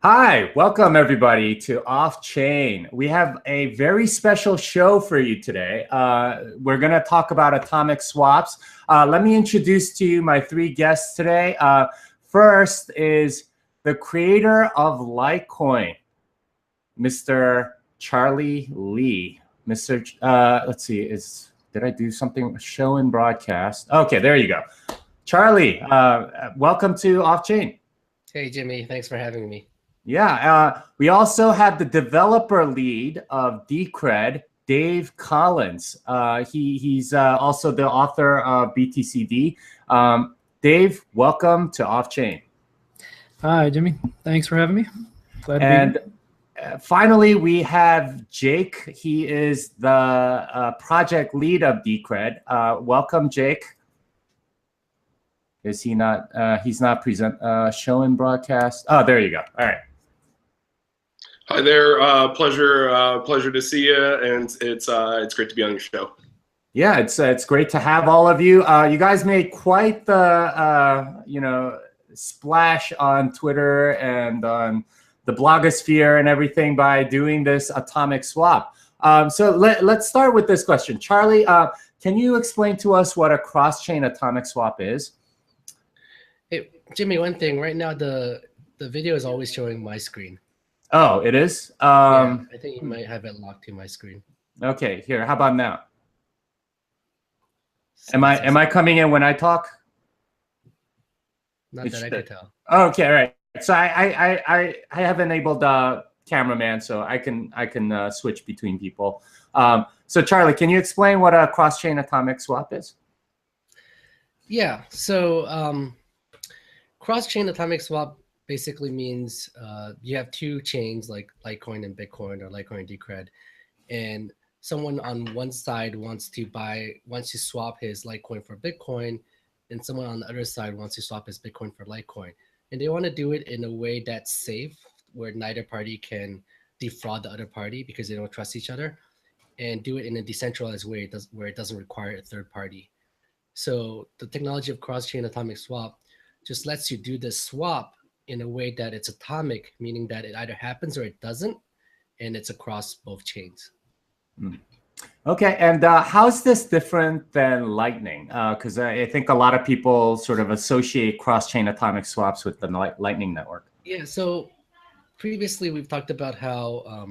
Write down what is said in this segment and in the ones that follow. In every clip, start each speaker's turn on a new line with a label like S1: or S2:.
S1: Hi, welcome everybody to Off Chain. We have a very special show for you today. We're going to talk about atomic swaps. Let me introduce to you my three guests today. First is the creator of Litecoin, Mr. Charlie Lee. Let's see, did I do something? Show and broadcast. Okay, there you go. Charlie, welcome to Off Chain.
S2: Hey, Jimmy, thanks for having me.
S1: Yeah, we also have the developer lead of Decred, Dave Collins. He's also the author of BTCD. Dave, welcome to Off Chain.
S3: Hi, Jimmy. Thanks for having me. Glad to be here.
S1: Finally, we have Jake. He is the project lead of Decred. Welcome, Jake. Is he not? He's not present. Show and broadcast. Oh, there you go. All right.
S4: Hi there. Pleasure to see you, and it's great to be on your show.
S1: Yeah, it's great to have all of you. You guys made quite the splash on Twitter and on the blogosphere and everything by doing this atomic swap. So let's start with this question, Charlie. Can you explain to us what a cross-chain atomic swap is?
S2: Hey, Jimmy, one thing. Right now, the video is always showing my screen.
S1: Oh, it is?
S2: Yeah, I think you might have it locked to my screen.
S1: Okay, here. How about now? Am I coming in when I talk?
S2: Not that I could tell.
S1: Okay, all right. So I have enabled cameraman, so I can switch between people. So Charlie, can you explain what a cross-chain atomic swap is?
S2: Yeah. So cross-chain atomic swap basically means you have two chains like Litecoin and Bitcoin, or Litecoin and Decred, and someone on one side wants to swap his Litecoin for Bitcoin, and someone on the other side wants to swap his Bitcoin for Litecoin, and they want to do it in a way that's safe, where neither party can defraud the other party because they don't trust each other, and do it in a decentralized way where it doesn't require a third party. So the technology of cross-chain atomic swap just lets you do this swap in a way that it's atomic, meaning that it either happens or it doesn't, and it's across both chains.
S1: Okay, and how's this different than Lightning? Because I think a lot of people sort of associate cross-chain atomic swaps with the Lightning network.
S2: Yeah, so previously we've talked about how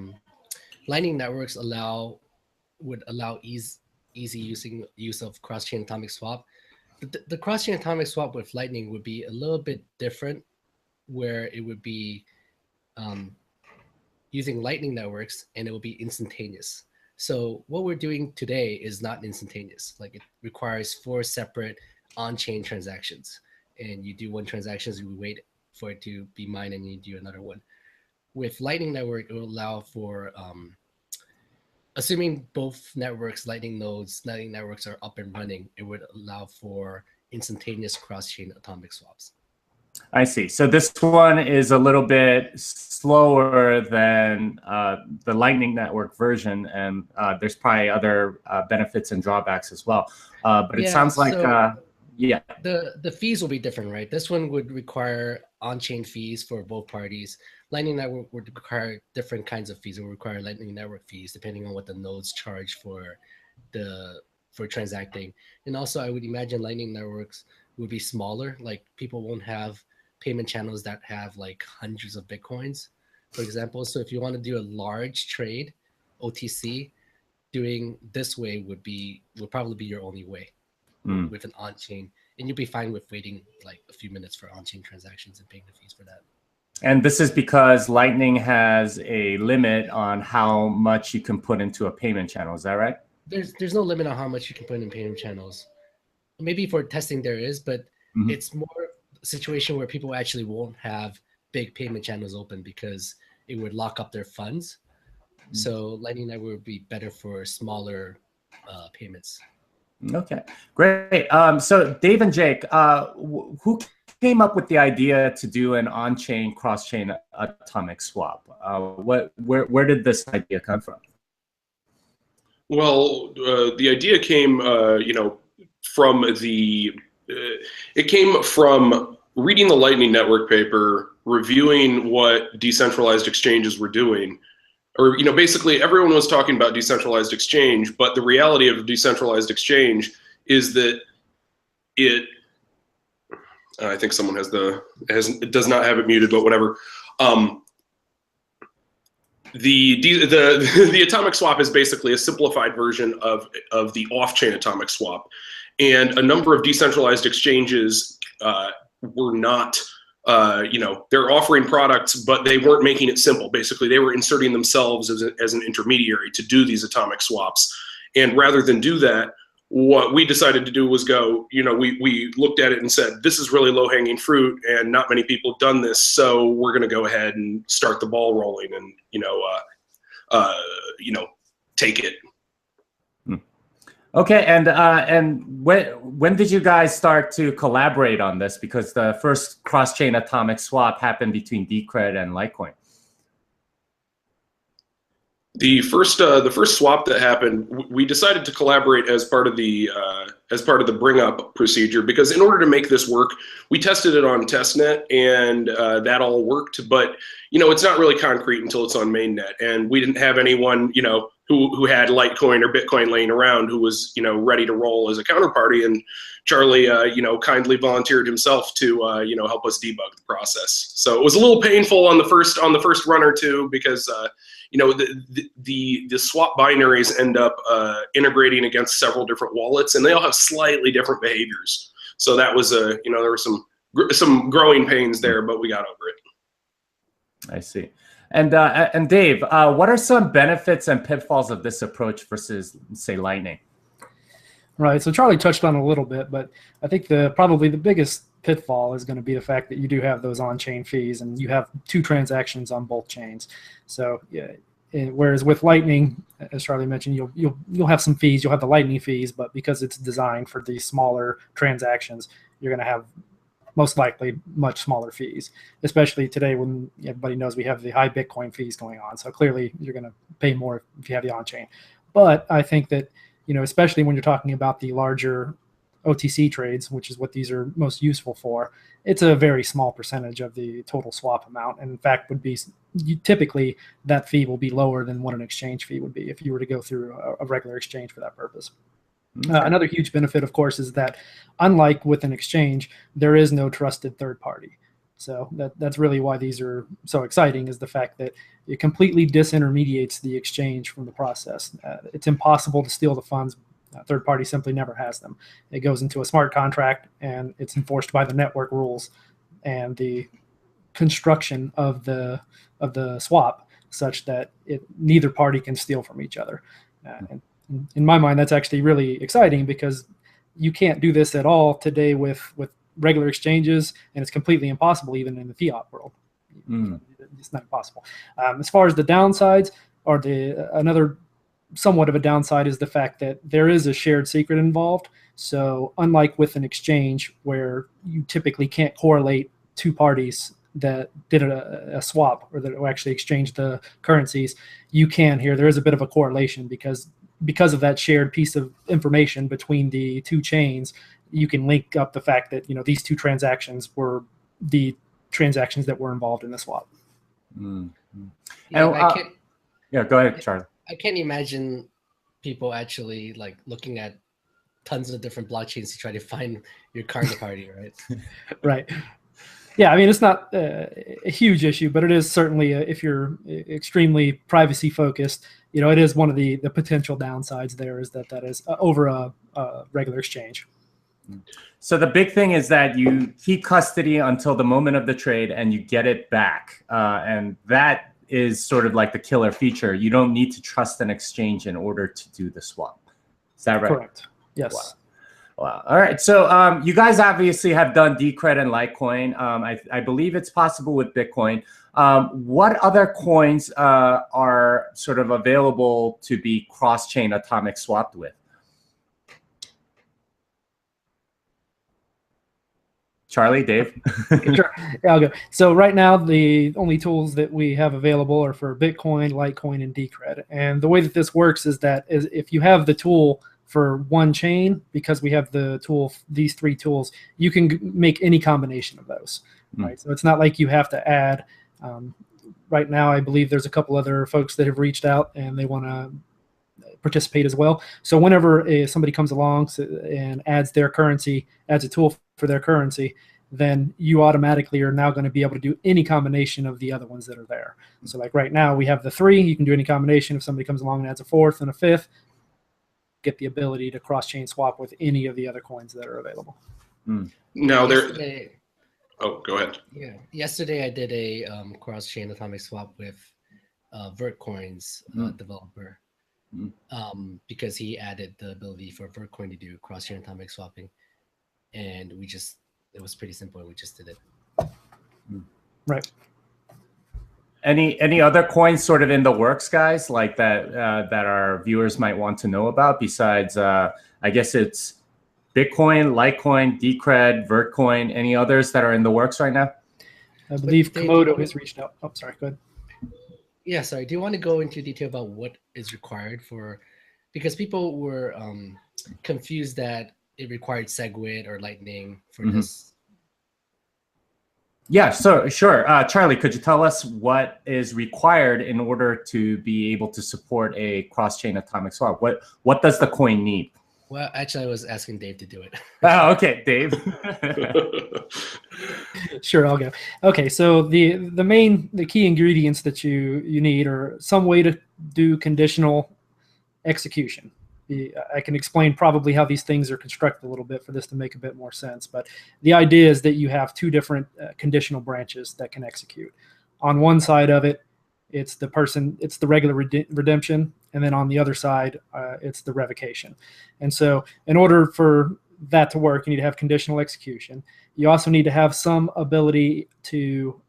S2: Lightning networks would allow easy use of cross-chain atomic swap. The cross-chain atomic swap with Lightning would be a little bit different, where it would be using Lightning networks, and it will be instantaneous. So what we're doing today is not instantaneous. Like, it requires 4 separate on-chain transactions, and you do one transaction, you wait for it to be mined, and you do another one. With Lightning network, it will allow for assuming both Lightning networks are up and running, it would allow for instantaneous cross-chain atomic swaps.
S1: I see. So this one is a little bit slower than the Lightning Network version, and there's probably other benefits and drawbacks as well. But it sounds like, yeah.
S2: The fees will be different, right? This one would require on-chain fees for both parties. Lightning Network would require different kinds of fees. It would require Lightning Network fees depending on what the nodes charge for transacting. And also, I would imagine Lightning Networks would be smaller. Like, people won't have payment channels that have like hundreds of Bitcoins, for example. So if you want to do a large trade, OTC, doing this way would probably be your only way with an on-chain, and you'll be fine with waiting like a few minutes for on-chain transactions and paying the fees for that.
S1: And this is because Lightning has a limit on how much you can put into a payment channel. Is that right?
S2: There's no limit on how much you can put in payment channels. Maybe for testing there is, but it's more a situation where people actually won't have big payment channels open because it would lock up their funds. So Lightning Network would be better for smaller payments.
S1: Okay, great. So Dave and Jake, who came up with the idea to do an on-chain, cross-chain atomic swap? Where did this idea come from?
S4: Well, the idea came, from it came from reading the Lightning Network paper, reviewing what decentralized exchanges were doing, or basically everyone was talking about decentralized exchange, but the reality of decentralized exchange is that I think someone does not have it muted, but whatever. The atomic swap is basically a simplified version of the off-chain atomic swap, and a number of decentralized exchanges were not, they're offering products, but they weren't making it simple. Basically, they were inserting themselves as an intermediary to do these atomic swaps, and rather than do that, what we decided to do was go, we looked at it and said, this is really low-hanging fruit, and not many people have done this, so we're going to go ahead and start the ball rolling and, take it.
S1: Okay, and when did you guys start to collaborate on this? Because the first cross-chain atomic swap happened between Decred and Litecoin.
S4: The first swap that happened, we decided to collaborate as part of the bring up procedure, because in order to make this work, we tested it on testnet, and that all worked. But it's not really concrete until it's on mainnet, and we didn't have anyone who had Litecoin or Bitcoin laying around who was ready to roll as a counterparty. And Charlie kindly volunteered himself to help us debug the process. So it was a little painful on the first run or two, because the swap binaries end up integrating against several different wallets, and they all have slightly different behaviors. So that was there were some growing pains there, but we got over it.
S1: I see. And Dave, what are some benefits and pitfalls of this approach versus, say, Lightning?
S3: Right. So Charlie touched on it a little bit, but I think probably the biggest pitfall is going to be the fact that you do have those on-chain fees, and you have two transactions on both chains. So yeah, whereas with Lightning, as Charlie mentioned, you'll have some fees. You'll have the Lightning fees, but because it's designed for these smaller transactions, you're going to have most likely much smaller fees, especially today when everybody knows we have the high Bitcoin fees going on. So clearly you're going to pay more if you have the on-chain. But I think that, especially when you're talking about the larger OTC trades, which is what these are most useful for, it's a very small percentage of the total swap amount. And in fact, typically that fee will be lower than what an exchange fee would be if you were to go through a regular exchange for that purpose. Okay. Another huge benefit, of course, is that unlike with an exchange, there is no trusted third party. So that's really why these are so exciting, is the fact that it completely disintermediates the exchange from the process. It's impossible to steal the funds. Third party simply never has them. It goes into a smart contract, and it's enforced by the network rules and the construction of the swap, such that neither party can steal from each other. And in my mind, that's actually really exciting, because you can't do this at all today with regular exchanges, and it's completely impossible even in the fiat world. It's not possible. As far as the downsides, or another somewhat of a downside, is the fact that there is a shared secret involved. So unlike with an exchange, where you typically can't correlate two parties that did a swap or that actually exchanged the currencies, you can here. There is a bit of a correlation, because of that shared piece of information between the two chains. You can link up the fact that these two transactions were the transactions that were involved in the swap.
S1: Yeah, go ahead, Charlie.
S2: I can't imagine people actually looking at tons of different blockchains to try to find your counterparty, right?
S3: Right. Yeah, I mean, it's not a huge issue, but it is certainly, if you're extremely privacy focused, it is one of the potential downsides there, is that is over a regular exchange.
S1: So the big thing is that you keep custody until the moment of the trade, and you get it back. And that is sort of like the killer feature. You don't need to trust an exchange in order to do the swap. Is that right?
S3: Correct. Yes.
S1: Wow. All right. So you guys obviously have done Decred and Litecoin. I believe it's possible with Bitcoin. What other coins are sort of available to be cross-chain atomic swapped with? Charlie, Dave?
S3: Sure. Yeah, I'll go. So right now, the only tools that we have available are for Bitcoin, Litecoin, and Decred. And the way that this works is that if you have the tool for one chain, because we have the tool, these three tools, you can make any combination of those. right? So it's not like you have to add. Right now, I believe there's a couple other folks that have reached out and they want to participate as well. So whenever somebody comes along and adds their currency, adds a tool for their currency, then you automatically are now going to be able to do any combination of the other ones that are there. So like right now we have the 3, you can do any combination. If somebody comes along and adds a 4th and a 5th, get the ability to cross-chain swap with any of the other coins that are available.
S4: Now oh, go ahead.
S2: Yeah, yesterday I did a cross-chain atomic swap with Vertcoin's developer, because he added the ability for Vertcoin to do cross-chain atomic swapping, and it was pretty simple. We just did it.
S3: Right.
S1: Any other coins sort of in the works, guys, like that that our viewers might want to know about besides, I guess it's Bitcoin, Litecoin, Decred, Vertcoin, any others that are in the works right now?
S3: I believe Komodo has reached out. Oh, sorry, go ahead.
S2: Yeah, sorry. Do you want to go into detail about what is required for, because people were confused that it required SegWit or Lightning for this?
S1: Yeah, so sure. Charlie, could you tell us what is required in order to be able to support a cross-chain atomic swap? What does the coin need?
S2: Well, actually, I was asking Dave to do it.
S1: Oh, okay, Dave.
S3: Sure, I'll go. Okay, so the key ingredients that you need are some way to do conditional execution. I can explain probably how these things are constructed a little bit for this to make a bit more sense, but the idea is that you have 2 different conditional branches that can execute. On one side of it, it's the regular redemption, and then on the other side, it's the revocation. And so in order for that to work, you need to have conditional execution. You also need to have some ability to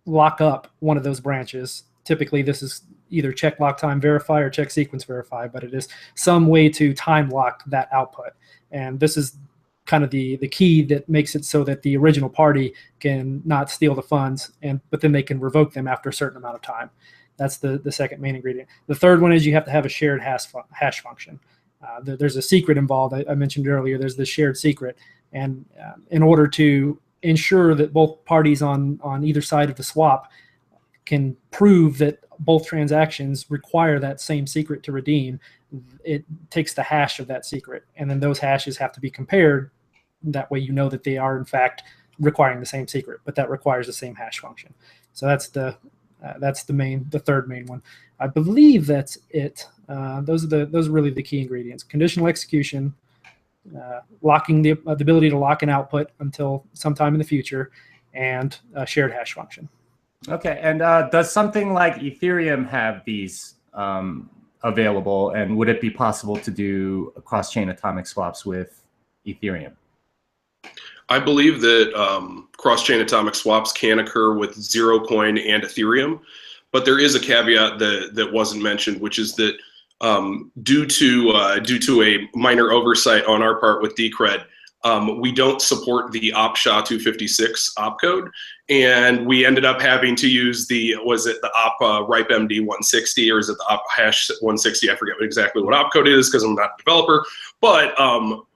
S3: lock up one of those branches. Typically, this is either check lock time verify or check sequence verify, but it is some way to time lock that output. And this is kind of the key that makes it so that the original party can not steal the funds, but then they can revoke them after a certain amount of time. That's the second main ingredient. The third one is you have to have a shared hash function. There's a secret involved. I mentioned earlier, there's the shared secret. And in order to ensure that both parties on either side of the swap can prove that both transactions require that same secret to redeem, it takes the hash of that secret. And then those hashes have to be compared. That way you know that they are, in fact, requiring the same secret, but that requires the same hash function. So that's the third main one. I believe that's it. Those are really the key ingredients: conditional execution, locking the ability to lock an output until sometime in the future, and a shared hash function.
S1: Okay, and does something like Ethereum have these available, and would it be possible to do cross-chain atomic swaps with Ethereum?
S4: I believe that cross-chain atomic swaps can occur with ZeroCoin and Ethereum, but there is a caveat that wasn't mentioned, which is that due to a minor oversight on our part with Decred, we don't support the OP-SHA-256 opcode, and we ended up having to use the op RIPE-MD 160, or is it the op hash 160? I forget exactly what opcode it is because I'm not a developer, but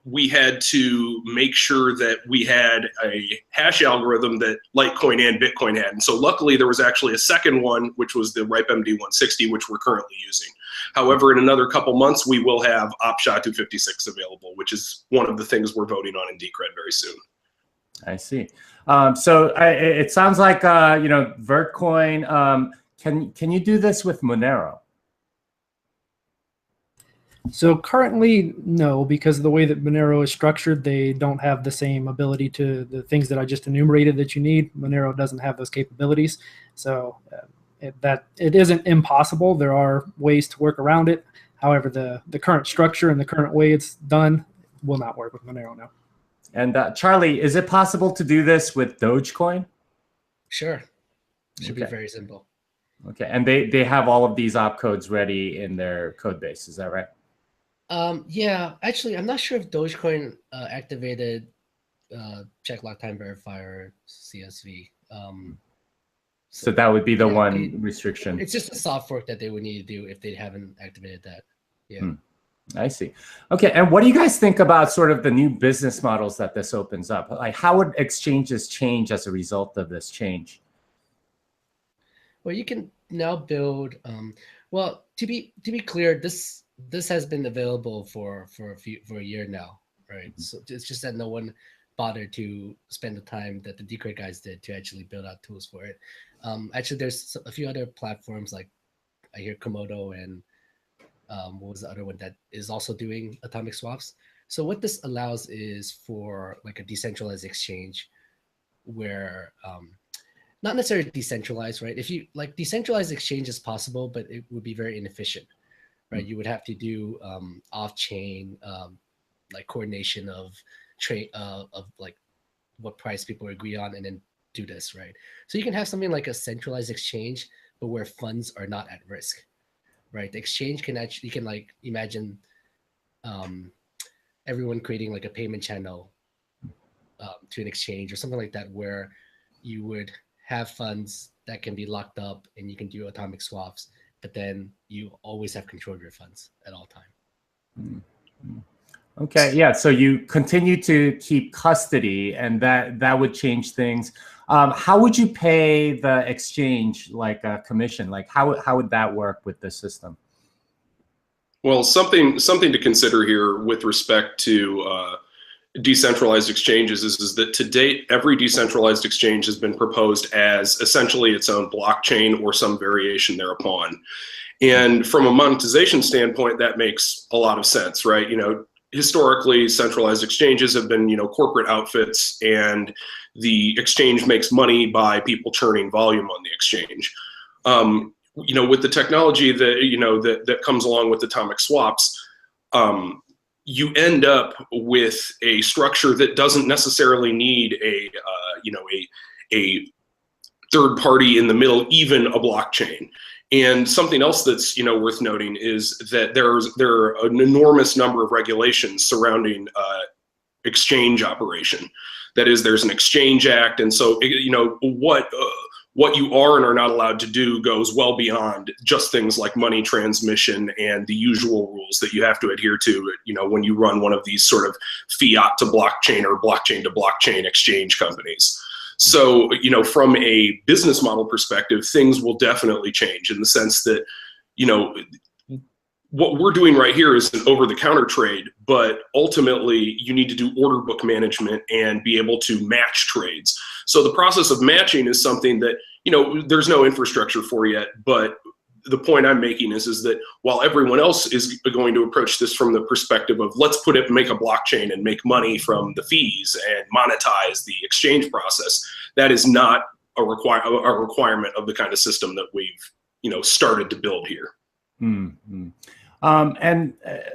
S4: we had to make sure that we had a hash algorithm that Litecoin and Bitcoin had. And so luckily there was actually a second one, which was the RIPE-MD 160, which we're currently using. However, in another couple months, we will have OP-SHA-256 available, which is one of the things we're voting on in Decred very soon.
S1: I see. So it sounds like, Vertcoin, can you do this with Monero?
S3: So currently, no, because of the way that Monero is structured, they don't have the same ability to the things that I just enumerated that you need. Monero doesn't have those capabilities. So it isn't impossible. There are ways to work around it. However, the current structure and the current way it's done will not work with Monero now.
S1: And Charlie, is it possible to do this with Dogecoin?
S2: Sure. Should be very simple.
S1: Okay, and they have all of these opcodes ready in their code base. Is that right?
S2: Yeah, actually, I'm not sure if Dogecoin activated check lock time verifier CSV.
S1: So that would be the one restriction.
S2: It's just a soft fork that they would need to do if they haven't activated that. Yeah.
S1: I see. Okay, and what do you guys think about sort of the new business models that this opens up? Like, how would exchanges change as a result of this change?
S2: Well, you can now build. Well, to be clear, this has been available for a year now, right? So it's just that no one bothered to spend the time that the Decred guys did to actually build out tools for it. Actually, there's a few other platforms, like I hear Komodo and what was the other one that is also doing atomic swaps. So what this allows is for like a decentralized exchange where not necessarily decentralized, right? If you like, decentralized exchange is possible, but it would be very inefficient, right? You would have to do off-chain like coordination of trade of like what price people agree on, and then do this, right? So you can have something like a centralized exchange, but where funds are not at risk, right? The exchange can actually, you can like imagine everyone creating like a payment channel to an exchange or something like that, where you would have funds that can be locked up and you can do atomic swaps, but then you always have control of your funds at all time.
S1: Okay, yeah, so you continue to keep custody, and that would change things. How would you pay the exchange, like a commission? Like how would that work with the system?
S4: Well, something to consider here with respect to decentralized exchanges is that to date, every decentralized exchange has been proposed as essentially its own blockchain or some variation thereupon. And from a monetization standpoint, that makes a lot of sense, right? You know, historically, centralized exchanges have been, you know, corporate outfits, and the exchange makes money by people churning volume on the exchange. You know, with the technology that, you know, that comes along with atomic swaps, you end up with a structure that doesn't necessarily need a you know, a third party in the middle, even a blockchain. And something else that's, you know, worth noting is that there are an enormous number of regulations surrounding exchange operation. That is, there's an Exchange Act, and so, you know, what you are and are not allowed to do goes well beyond just things like money transmission and the usual rules that you have to adhere to, you know, when you run one of these sort of fiat to blockchain or blockchain to blockchain exchange companies. So, you know, from a business model perspective, things will definitely change in the sense that, you know, what we're doing right here is an over-the-counter trade, but ultimately you need to do order book management and be able to match trades. So the process of matching is something that, you know, there's no infrastructure for yet, but the point I'm making is that while everyone else is going to approach this from the perspective of let's make a blockchain and make money from the fees and monetize the exchange process, that is not a requirement of the kind of system that we've, you know, started to build here.
S1: Mm-hmm.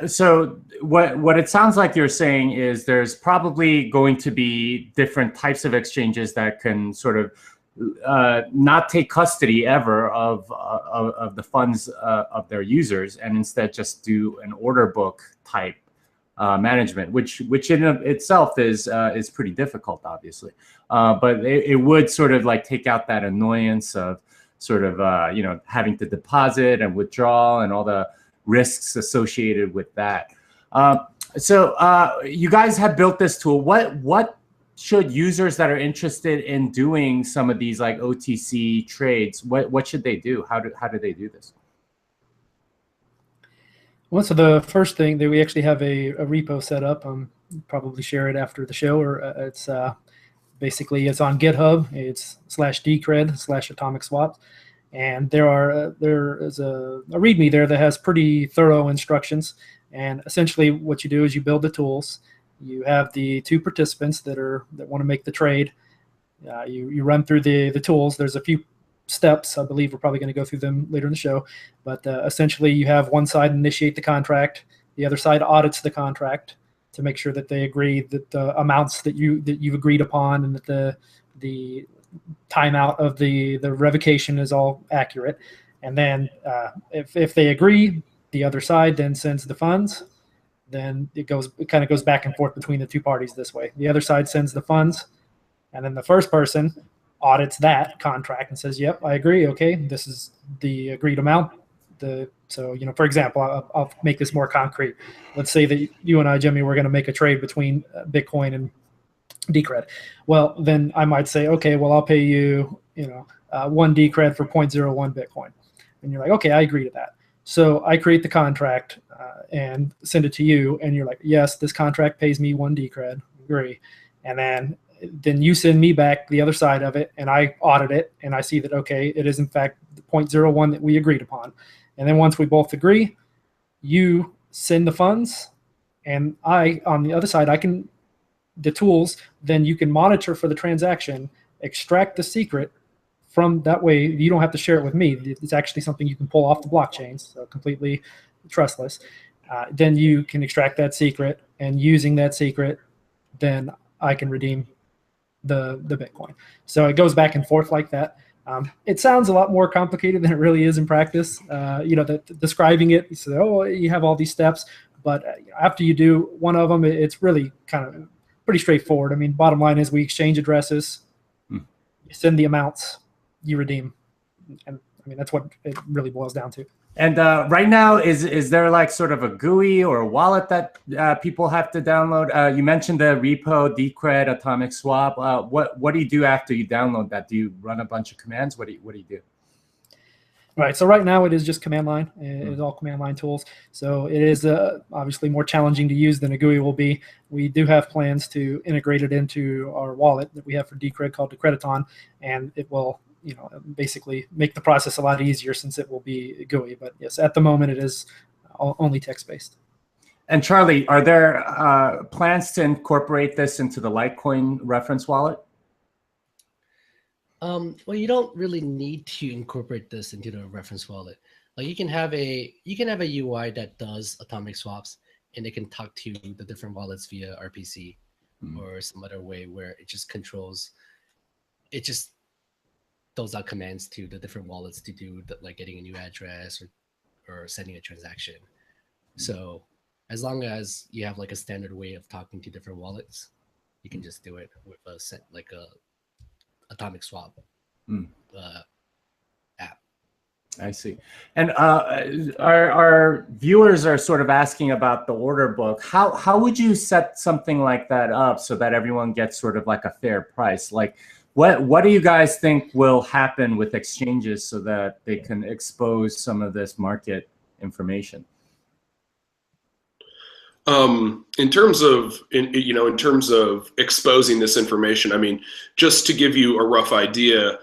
S1: So what it sounds like you're saying is there's probably going to be different types of exchanges that can sort of not take custody ever of the funds of their users, and instead just do an order book type management, which in itself is pretty difficult, obviously. But it would sort of like take out that annoyance of sort of you know, having to deposit and withdraw and all the risks associated with that. So you guys have built this tool. What should users that are interested in doing some of these like OTC trades, what should they do? How do they do this?
S3: Well, so the first thing that we actually have a repo set up. Probably share it after the show, or it's basically it's on GitHub. It's /decred/atomic swaps. And there is a README there that has pretty thorough instructions. And essentially, what you do is you build the tools. You have the two participants that want to make the trade. You run through the tools. There's a few steps. I believe we're probably going to go through them later in the show. But essentially, you have one side initiate the contract. The other side audits the contract to make sure that they agree that the amounts that you've agreed upon, and that the timeout of the revocation is all accurate. And then if they agree, the other side then sends the funds. Then it kind of goes back and forth between the two parties this way. The other side sends the funds, and then the first person audits that contract and says, yep, I agree. Okay, this is the agreed amount. So, for example, I'll make this more concrete. Let's say that you and I, Jimmy, we're going to make a trade between Bitcoin and Decred. Well, then I might say, okay, well, I'll pay you, 1 Decred for 0.01 Bitcoin. And you're like, okay, I agree to that. So I create the contract and send it to you. And you're like, yes, this contract pays me 1 Decred. Agree. And then you send me back the other side of it, and I audit it, and I see that, okay, it is in fact the 0.01 that we agreed upon. And then once we both agree, you send the funds, and I, on the other side, the tools, then you can monitor for the transaction, extract the secret from that way. You don't have to share it with me. It's actually something you can pull off the blockchain, so completely trustless. Then you can extract that secret, and using that secret, then I can redeem the Bitcoin. So it goes back and forth like that. It sounds a lot more complicated than it really is in practice. Describing it, you say, oh, you have all these steps, but after you do one of them, it's really kind of pretty straightforward. I mean, bottom line is we exchange addresses, you send the amounts, you redeem. And I mean, that's what it really boils down to.
S1: And right now, is there like sort of a GUI or a wallet that people have to download? You mentioned the repo, Decred, Atomic Swap. What do you do after you download that? Do you run a bunch of commands? What do you do?
S3: Right. So right now it is just command line. It is all command line tools. So it is obviously more challenging to use than a GUI will be. We do have plans to integrate it into our wallet that we have for Decred called Decrediton, and it will basically make the process a lot easier since it will be GUI. But yes, at the moment it is only text-based.
S1: And Charlie, are there plans to incorporate this into the Litecoin reference wallet?
S2: Well, you don't really need to incorporate this into the reference wallet. Like you can have a UI that does atomic swaps, and it can talk to the different wallets via RPC or some other way where it just controls. It just those out commands to the different wallets to do like getting a new address or sending a transaction. So as long as you have like a standard way of talking to different wallets, you can just do it with a set like a atomic swap app.
S1: I see. And our viewers are sort of asking about the order book. How would you set something like that up so that everyone gets sort of like a fair price? Like what do you guys think will happen with exchanges so that they can expose some of this market information?
S4: In terms of exposing this information, I mean, just to give you a rough idea,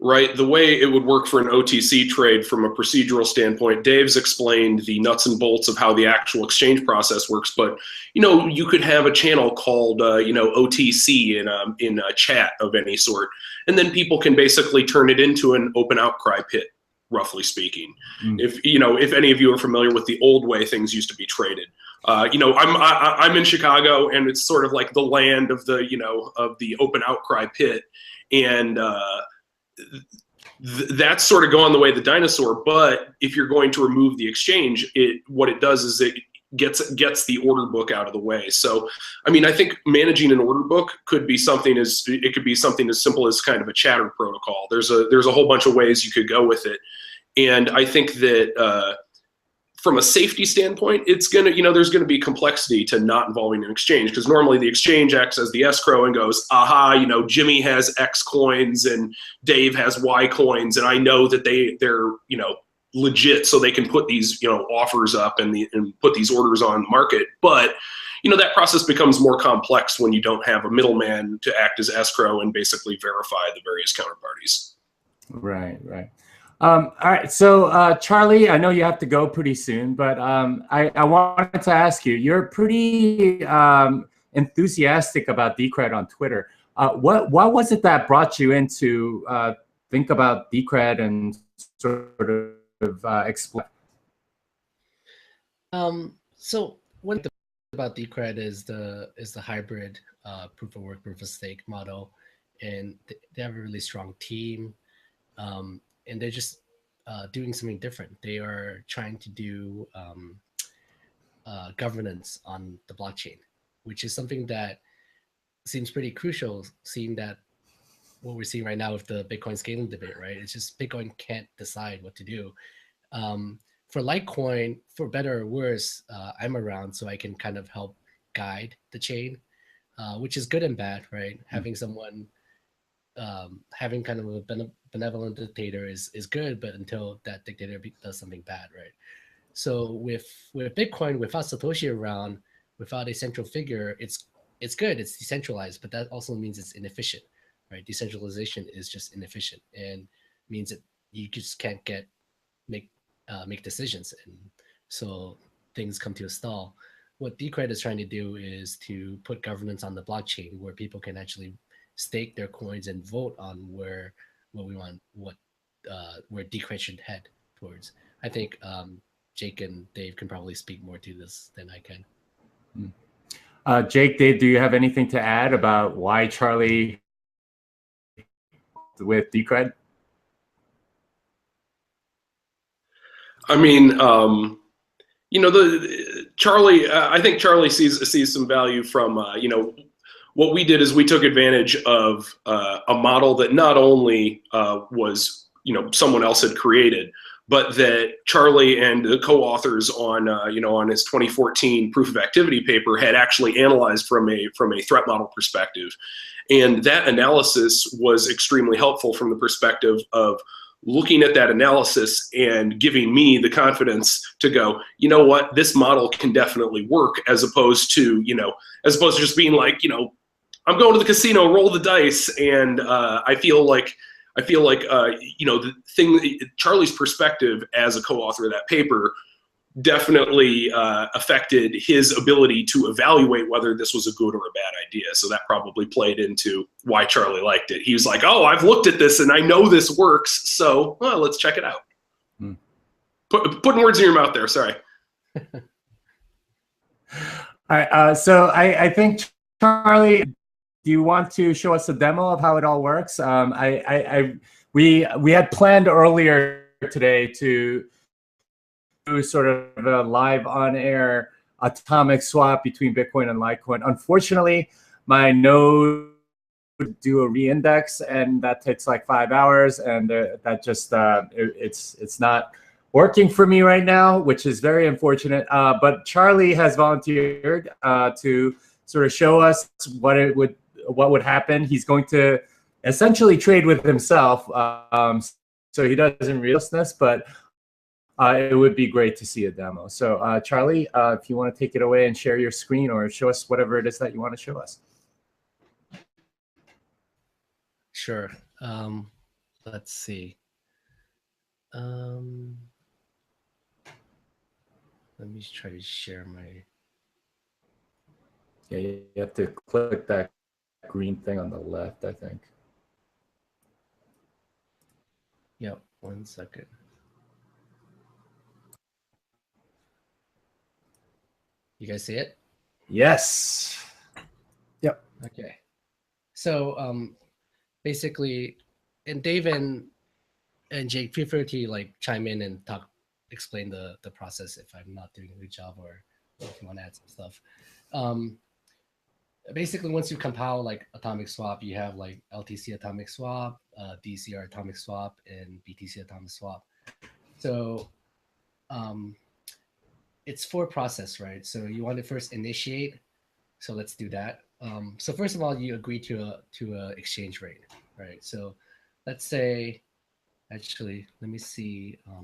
S4: right? The way it would work for an OTC trade from a procedural standpoint, Dave's explained the nuts and bolts of how the actual exchange process works. But you could have a channel called OTC in a chat of any sort, and then people can basically turn it into an open outcry pit, roughly speaking. If any of you are familiar with the old way things used to be traded. I'm in Chicago, and it's sort of like the land of the open outcry pit, and that's sort of going the way of the dinosaur. But if you're going to remove the exchange, what it does is it gets the order book out of the way. So, I mean, I think managing an order book could be something as simple as kind of a chatter protocol. There's a whole bunch of ways you could go with it, and I think that. From a safety standpoint, there's gonna be complexity to not involving an exchange, because normally the exchange acts as the escrow and goes, aha, Jimmy has X coins and Dave has Y coins, and I know that they're legit, so they can put these offers up and put these orders on the market. But that process becomes more complex when you don't have a middleman to act as escrow and basically verify the various counterparties.
S1: Right. All right, so Charlie, I know you have to go pretty soon, but I wanted to ask you, you're pretty enthusiastic about Decred on Twitter. What was it that brought you in to think about Decred and sort of explain?
S2: So one thing about Decred is the hybrid proof of work, proof of stake model, and they have a really strong team. And they're just doing something different. They are trying to do governance on the blockchain, which is something that seems pretty crucial, seeing that what we're seeing right now with the Bitcoin scaling debate, right? It's just Bitcoin can't decide what to do. for Litecoin, for better or worse, I'm around so I can kind of help guide the chain, which is good and bad, right? Having someone, having kind of a benevolent dictator is good, but until that dictator does something bad, right? So with Bitcoin, without Satoshi around, without a central figure, it's good, it's decentralized, but that also means it's inefficient, right? Decentralization is just inefficient and means that you just can't make decisions, and so things come to a stall. What Decred is trying to do is to put governance on the blockchain where people can actually stake their coins and vote on where Decred should head towards. I think Jake and Dave can probably speak more to this than I can.
S1: Jake, Dave, do you have anything to add about why Charlie with Decred?
S4: I mean, Charlie. I think Charlie sees some value from what we did is we took advantage of a model that not only was someone else had created, but that Charlie and the co-authors on his 2014 proof of activity paper had actually analyzed from a threat model perspective, and that analysis was extremely helpful from the perspective of looking at that analysis and giving me the confidence to go, you know what, this model can definitely work, as opposed to just being like, I'm going to the casino, roll the dice, and I feel like the thing, Charlie's perspective as a co-author of that paper definitely affected his ability to evaluate whether this was a good or a bad idea. So that probably played into why Charlie liked it. He was like, oh, I've looked at this and I know this works, so let's check it out. Putting words in your mouth there, sorry.
S1: All right, so I think, Charlie, do you want to show us a demo of how it all works? We had planned earlier today to do sort of a live on-air atomic swap between Bitcoin and Litecoin. Unfortunately, my node would do a reindex, and that takes like 5 hours, and that just it's not working for me right now, which is very unfortunate. But Charlie has volunteered to sort of show us what would happen. He's going to essentially trade with himself, so he doesn't realize this, but it would be great to see a demo. So Charlie, if you want to take it away and share your screen or show us whatever it is that you want to show us.
S2: Sure. Let's see. Let me try to share my...
S1: Yeah, you have to click that green thing on the left, I think.
S2: Yep, 1 second. You guys see it?
S1: Yes.
S3: Yep.
S2: Okay. So basically, and Dave and Jake, feel free to like chime in and explain the process if I'm not doing a good job, or if you want to add some stuff. Basically, once you compile like atomic swap, you have like LTC atomic swap, DCR atomic swap, and BTC atomic swap. So it's for process, right? So you want to first initiate. So let's do that. So first of all, you agree to a exchange rate, right? So let's say, actually, let me see how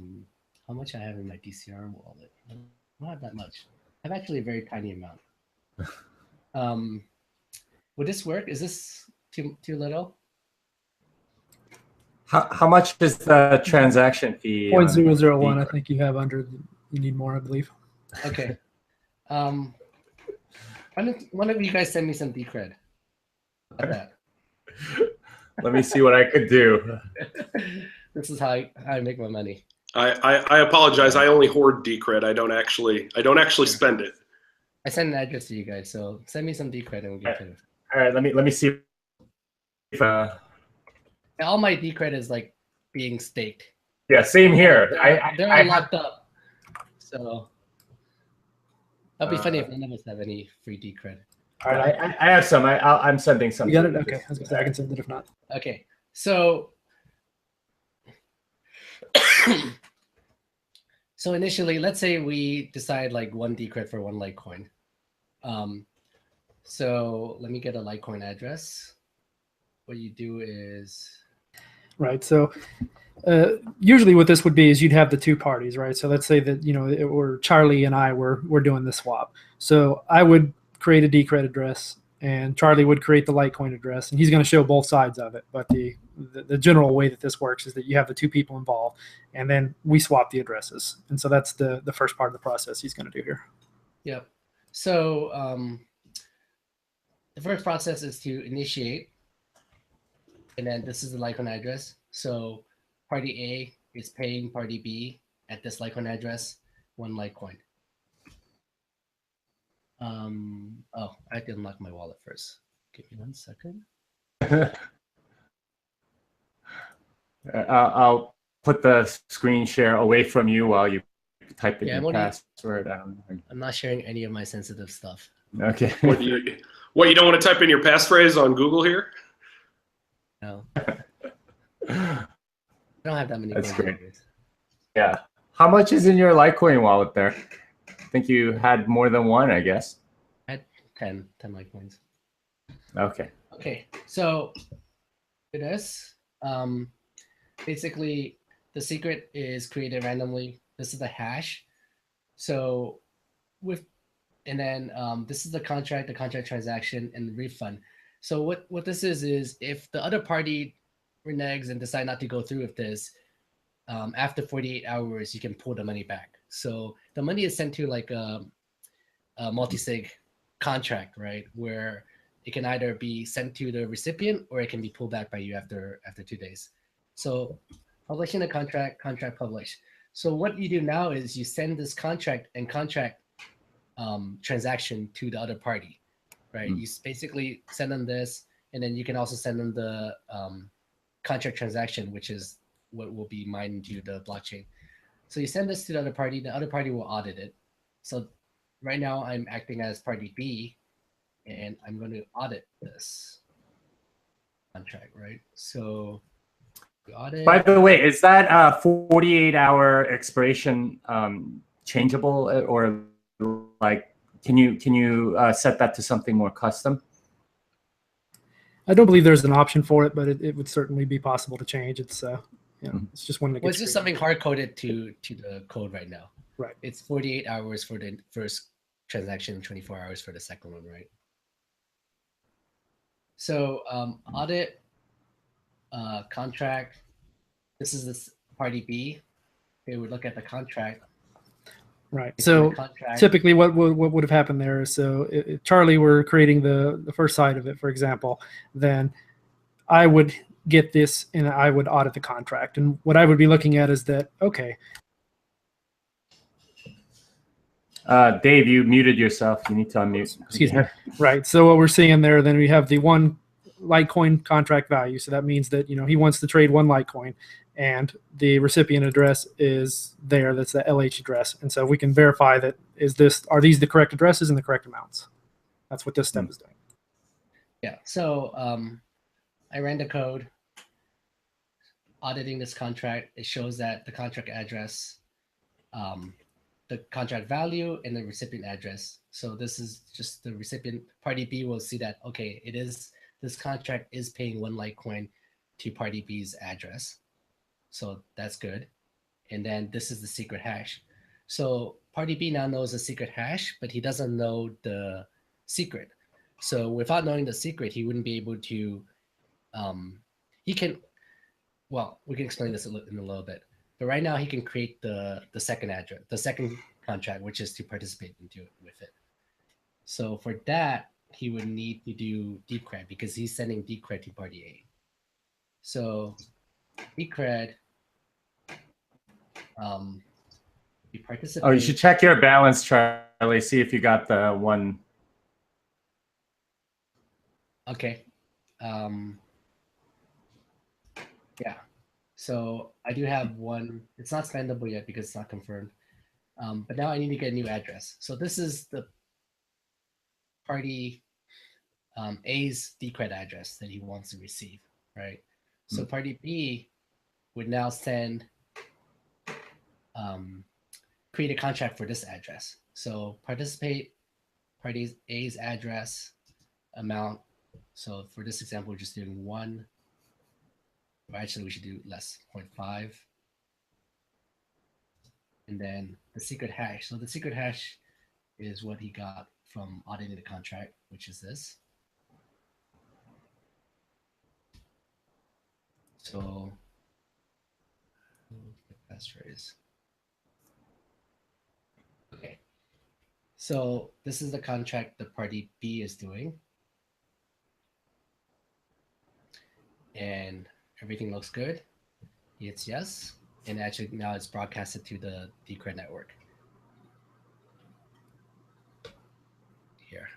S2: much I have in my DCR wallet. Not that much. I have actually a very tiny amount. Would this work? Is this too little?
S1: How much is the transaction fee?
S3: 0.001. I think you have under. You need more, I believe.
S2: Okay. Why don't you guys send me some Decred? How about that?
S1: Let me see what I could do.
S2: This is how I make my money.
S4: I apologize. I only hoard Decred. I don't actually spend it.
S2: I send an address to you guys, so send me some Decred and we'll get to it.
S1: All right, let me see if
S2: all my Decred is like being staked.
S1: Yeah, same here.
S2: They're all locked up. So that'd be funny if none of us have any free Decred.
S1: All right, I have some. I'm sending some.
S3: You got it? Okay. I can send it if not.
S2: Okay. So So initially, let's say we decide like 1 Decred for 1 Litecoin. So let me get a Litecoin address. What you do is
S3: Right. So usually what this would be is you'd have the two parties, right? So let's say that, or Charlie and I were doing the swap. So I would create a Decred address and Charlie would create the Litecoin address, and he's going to show both sides of it. But the general way that this works is that you have the two people involved, and then we swap the addresses. And so that's the first part of the process he's going to do here.
S2: Yep. So the first process is to initiate, and then this is the Litecoin address. So party A is paying party B at this Litecoin address 1 Litecoin. Oh, I have to unlock my wallet first. Give me 1 second.
S1: I'll put the screen share away from you while you type in your password.
S2: I'm not sharing any of my sensitive stuff.
S1: Okay.
S4: What, you don't want to type in your passphrase on Google here?
S2: No. I don't have that many.
S1: That's great. Yeah. How much is in your Litecoin wallet there? I think you had more than one, I guess.
S2: I had 10 Litecoins.
S1: Okay.
S2: Okay. So for this, basically the secret is created randomly. This is the hash. So this is the contract transaction, and the refund. So what this is if the other party reneges and decide not to go through with this, after 48 hours, you can pull the money back. So the money is sent to like a multi-sig contract, right? Where it can either be sent to the recipient or it can be pulled back by you after 2 days. So publishing a contract publish. So what you do now is you send this contract transaction to the other party, right? You basically send them this, and then you can also send them the contract transaction, which is what will be mined into the blockchain. So you send this to the other party will audit it. So right now I'm acting as party B, and I'm going to audit this contract, right? So we audit.
S1: By the way, is that 48-hour expiration changeable, or like can you set that to something more custom?
S3: I don't believe there's an option for it, but it would certainly be possible to change. It's it's just one that
S2: it's just something hard coded to the code right now.
S3: Right.
S2: It's 48 hours for the first transaction, 24 hours for the second one, right? So audit contract. This is this party B. They would look at the contract.
S3: Right. So typically what would have happened there is, so if Charlie were creating the first side of it, for example, then I would get this and I would audit the contract. And what I would be looking at is that, okay.
S1: Dave, you muted yourself. You need to unmute.
S3: Excuse me. Right. So what we're seeing there, then we have the 1 Litecoin contract value. So that means that, he wants to trade 1 Litecoin, and the recipient address is there. That's the LH address. And so we can verify that are these the correct addresses and the correct amounts. That's what this step is doing.
S2: Yeah. So I ran the code auditing this contract. It shows that the contract address, the contract value, and the recipient address. So this is just the recipient. Party B will see that, okay, this contract is paying 1 Litecoin to party B's address. So that's good. And then this is the secret hash. So party B now knows the secret hash, but he doesn't know the secret. So without knowing the secret, he wouldn't be able to, we can explain this in a little bit. But right now he can create the second address, the second contract, which is to participate into it with it. So for that, he would need to do Decred because he's sending Decred to party A. So Decred, you participate.
S1: Oh, you should check your balance, Charlie. See if you got the one.
S2: Okay. Yeah. So I do have one. It's not spendable yet because it's not confirmed. But now I need to get a new address. So this is the party A's Decred address that he wants to receive, right? So party B would now send create a contract for this address. So participate, party A's address, amount. So for this example, we're just doing 1. Or actually, we should do less, 0.5. And then the secret hash. So the secret hash is what he got from auditing the contract, which is this. So passphrase. Okay. So this is the contract the party B is doing. And everything looks good. It's yes. And actually now it's broadcasted to the Decred network. Here.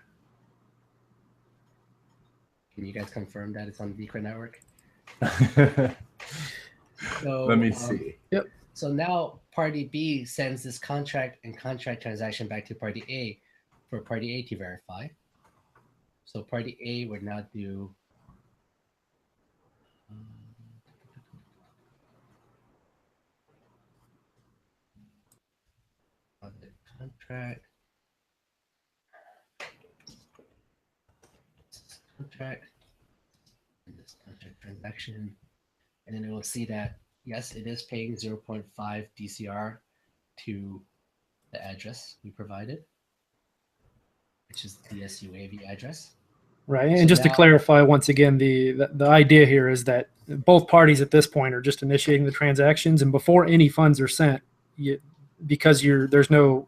S2: Can you guys confirm that it's on the Decred network? So,
S1: let me see.
S3: Yep.
S2: So now party B sends this contract and contract transaction back to party A for party A to verify. So party A would now do the contract. Contract and this contract transaction, and then it will see that yes, it is paying 0.5 DCR to the address we provided, which is the DSUAV address.
S3: Right, and
S2: So
S3: just to
S2: now-
S3: clarify once again, the idea here is that both parties at this point are just initiating the transactions, and before any funds are sent, because there's no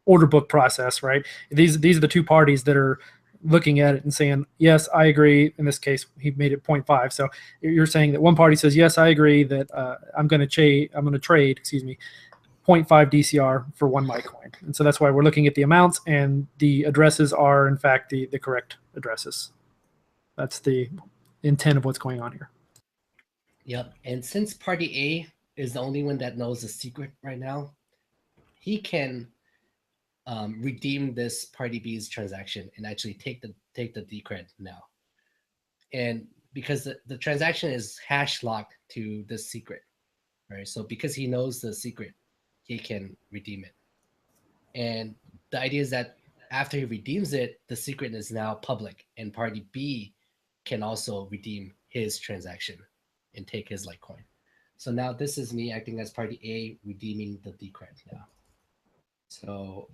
S3: order book process, right? These are the two parties that are looking at it and saying, yes, I agree. In this case, he made it 0.5. So you're saying that one party says, yes, I agree that I'm going to trade, 0.5 DCR for 1 Litecoin. And so that's why we're looking at the amounts, and the addresses are in fact the correct addresses. That's the intent of what's going on here.
S2: Yep. And since party A is the only one that knows the secret right now, he can redeem this party B's transaction and actually take the Decred now. And because the transaction is hash locked to the secret, right? So because he knows the secret, he can redeem it. And the idea is that after he redeems it, the secret is now public, and party B can also redeem his transaction and take his Litecoin. So now this is me acting as party A, redeeming the Decred now. So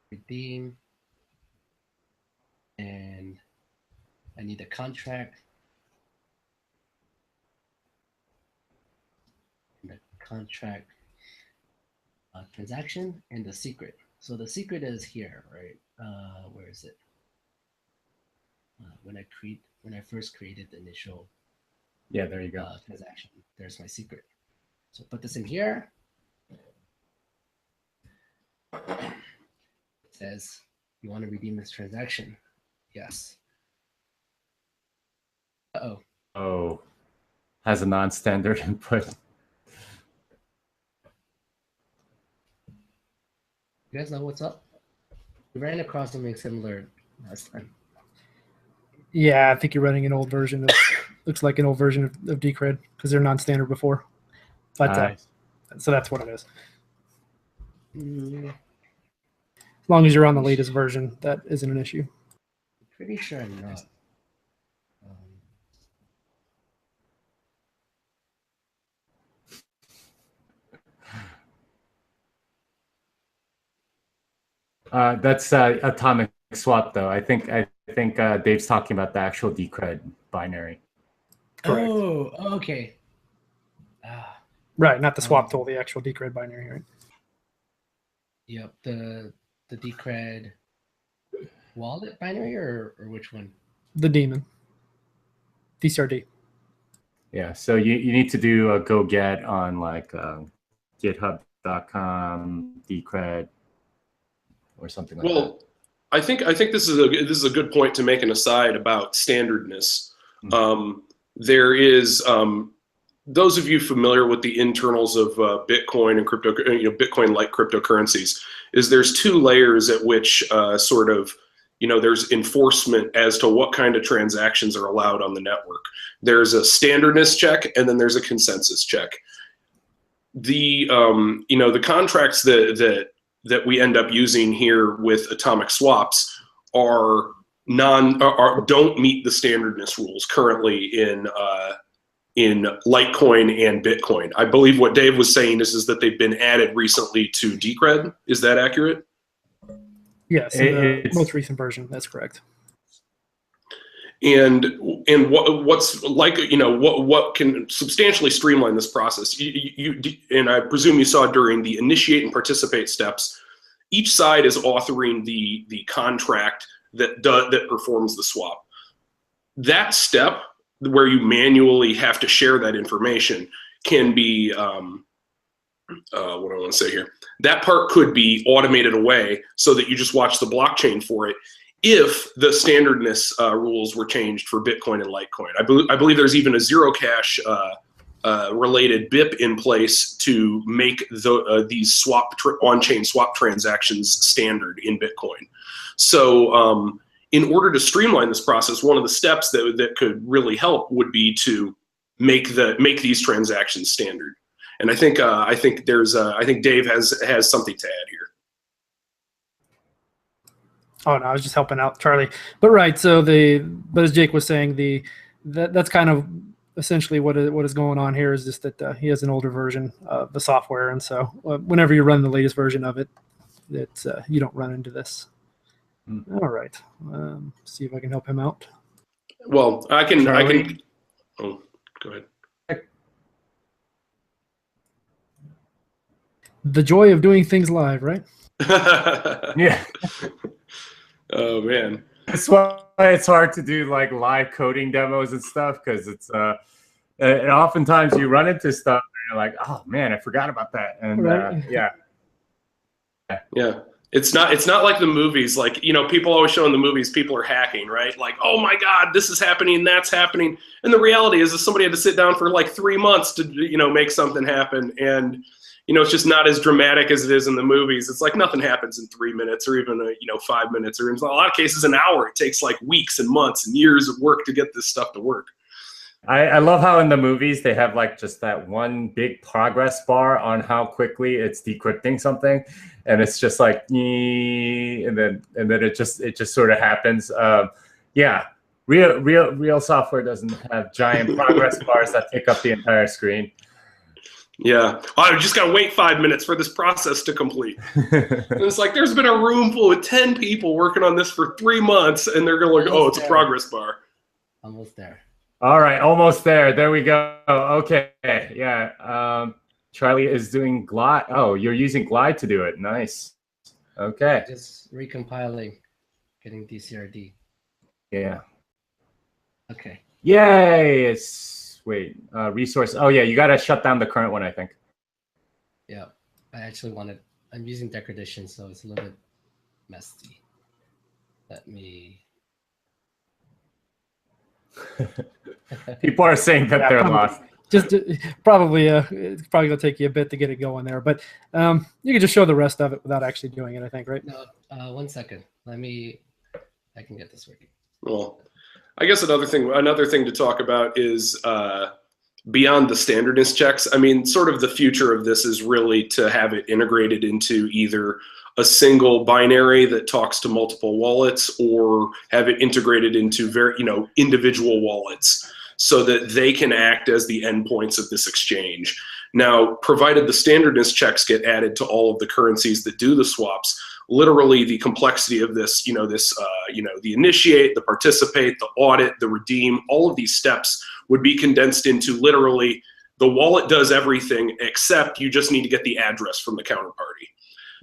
S2: redeem, and I need a contract. And the contract transaction and the secret. So the secret is here, right? Where is it? When I first created the initial
S1: Yeah, there you go.
S2: transaction, there's my secret. So put this in here. It says, you want to redeem this transaction? Yes. Uh-oh.
S1: Oh, has a non-standard input.
S2: You guys know what's up? We ran across something similar last time.
S3: Yeah, I think you're running an old version of looks like an old version of Decred because they're non-standard before. But so that's what it is. As long as you're on the latest version, that isn't an issue.
S2: Pretty sure I'm not.
S1: That's atomic swap, though. I think Dave's talking about the actual Decred binary.
S3: Correct.
S2: Oh, okay.
S3: Right, not the swap tool, the actual Decred binary, right?
S2: Yep, the Decred wallet binary, or which one?
S3: The daemon. DCRD.
S1: Yeah, so you need to do a go get on like github.com Decred or something like that.
S4: Well, I think this is a good point to make an aside about standardness.
S1: Mm-hmm.
S4: There is those of you familiar with the internals of Bitcoin and crypto, Bitcoin-like cryptocurrencies, is there's 2 layers at which sort of there's enforcement as to what kind of transactions are allowed on the network. There's a standardness check, and then there's a consensus check. The the contracts that we end up using here with atomic swaps don't meet the standardness rules currently in Litecoin and Bitcoin. I believe what Dave was saying is that they've been added recently to Decred. Is that accurate?
S3: Yes, in the most recent version, that's correct.
S4: And what's like, what can substantially streamline this process? And I presume you saw during the initiate and participate steps, each side is authoring the contract that performs the swap. That step where you manually have to share that information can be what do I want to say here? That part could be automated away so that you just watch the blockchain for it if the standardness rules were changed for Bitcoin and Litecoin. I believe there's even a zero cash related BIP in place to make these on-chain swap transactions standard in Bitcoin. So in order to streamline this process, one of the steps that could really help would be to make these transactions standard. And I think Dave has something to add here.
S3: Oh no, I was just helping out Charlie. But right, so but as Jake was saying, that's kind of essentially what is going on here is just that he has an older version of the software, and so whenever you run the latest version of it, you don't run into this. All right, see if I can help him out.
S4: Well, I can. Oh, go ahead.
S3: The joy of doing things live, right?
S1: Yeah.
S4: Oh man,
S1: that's why it's hard to do like live coding demos and stuff, because it's and oftentimes you run into stuff and you're like, oh man, I forgot about that. And
S3: right.
S1: Yeah.
S4: It's not like the movies. Like, people always show in the movies people are hacking, right? Like, oh my God, this is happening, that's happening. And the reality is that somebody had to sit down for like 3 months to make something happen. And it's just not as dramatic as it is in the movies. It's like nothing happens in 3 minutes or even 5 minutes, or in a lot of cases an hour. It takes like weeks and months and years of work to get this stuff to work.
S1: I love how in the movies they have like just that one big progress bar on how quickly it's decrypting something, and it's just like and then it just sort of happens. Yeah, real software doesn't have giant progress bars that take up the entire screen.
S4: Yeah, I just got to wait 5 minutes for this process to complete. And it's like there's been a room full of 10 people working on this for 3 months, and they're going to look, it's a progress bar.
S2: Almost there.
S1: All right, almost there. There we go. Okay, yeah. Charlie is doing Glide. Oh, you're using Glide to do it. Nice. Okay.
S2: Just recompiling, getting DCRD.
S1: Yeah.
S2: Okay.
S1: Yay! Wait, resource. Oh yeah, you got to shut down the current one, I think.
S2: Yeah, I'm using Decredition, so it's a little bit messy. Let me.
S1: People are saying that they're lost.
S3: Just probably, it's probably gonna take you a bit to get it going there, but you can just show the rest of it without actually doing it, I think, right?
S2: No, 1 second. I can get this working.
S4: Well, I guess another thing to talk about is beyond the standardness checks. I mean, sort of the future of this is really to have it integrated into either a single binary that talks to multiple wallets, or have it integrated into individual wallets so that they can act as the endpoints of this exchange. Now, provided the standardness checks get added to all of the currencies that do the swaps, literally the complexity of this, the initiate, the participate, the audit, the redeem, all of these steps would be condensed into literally the wallet does everything except you just need to get the address from the counterparty.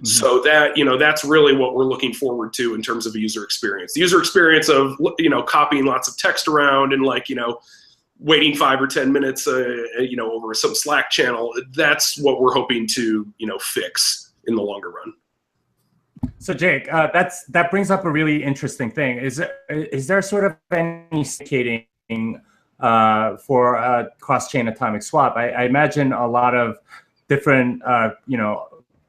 S4: Mm-hmm. So that, that's really what we're looking forward to in terms of a user experience. The user experience of, copying lots of text around and waiting 5 or 10 minutes, over some Slack channel. That's what we're hoping to, fix in the longer run.
S1: So Jake, that brings up a really interesting thing. Is there sort of any staking for a cross-chain atomic swap? I imagine a lot of different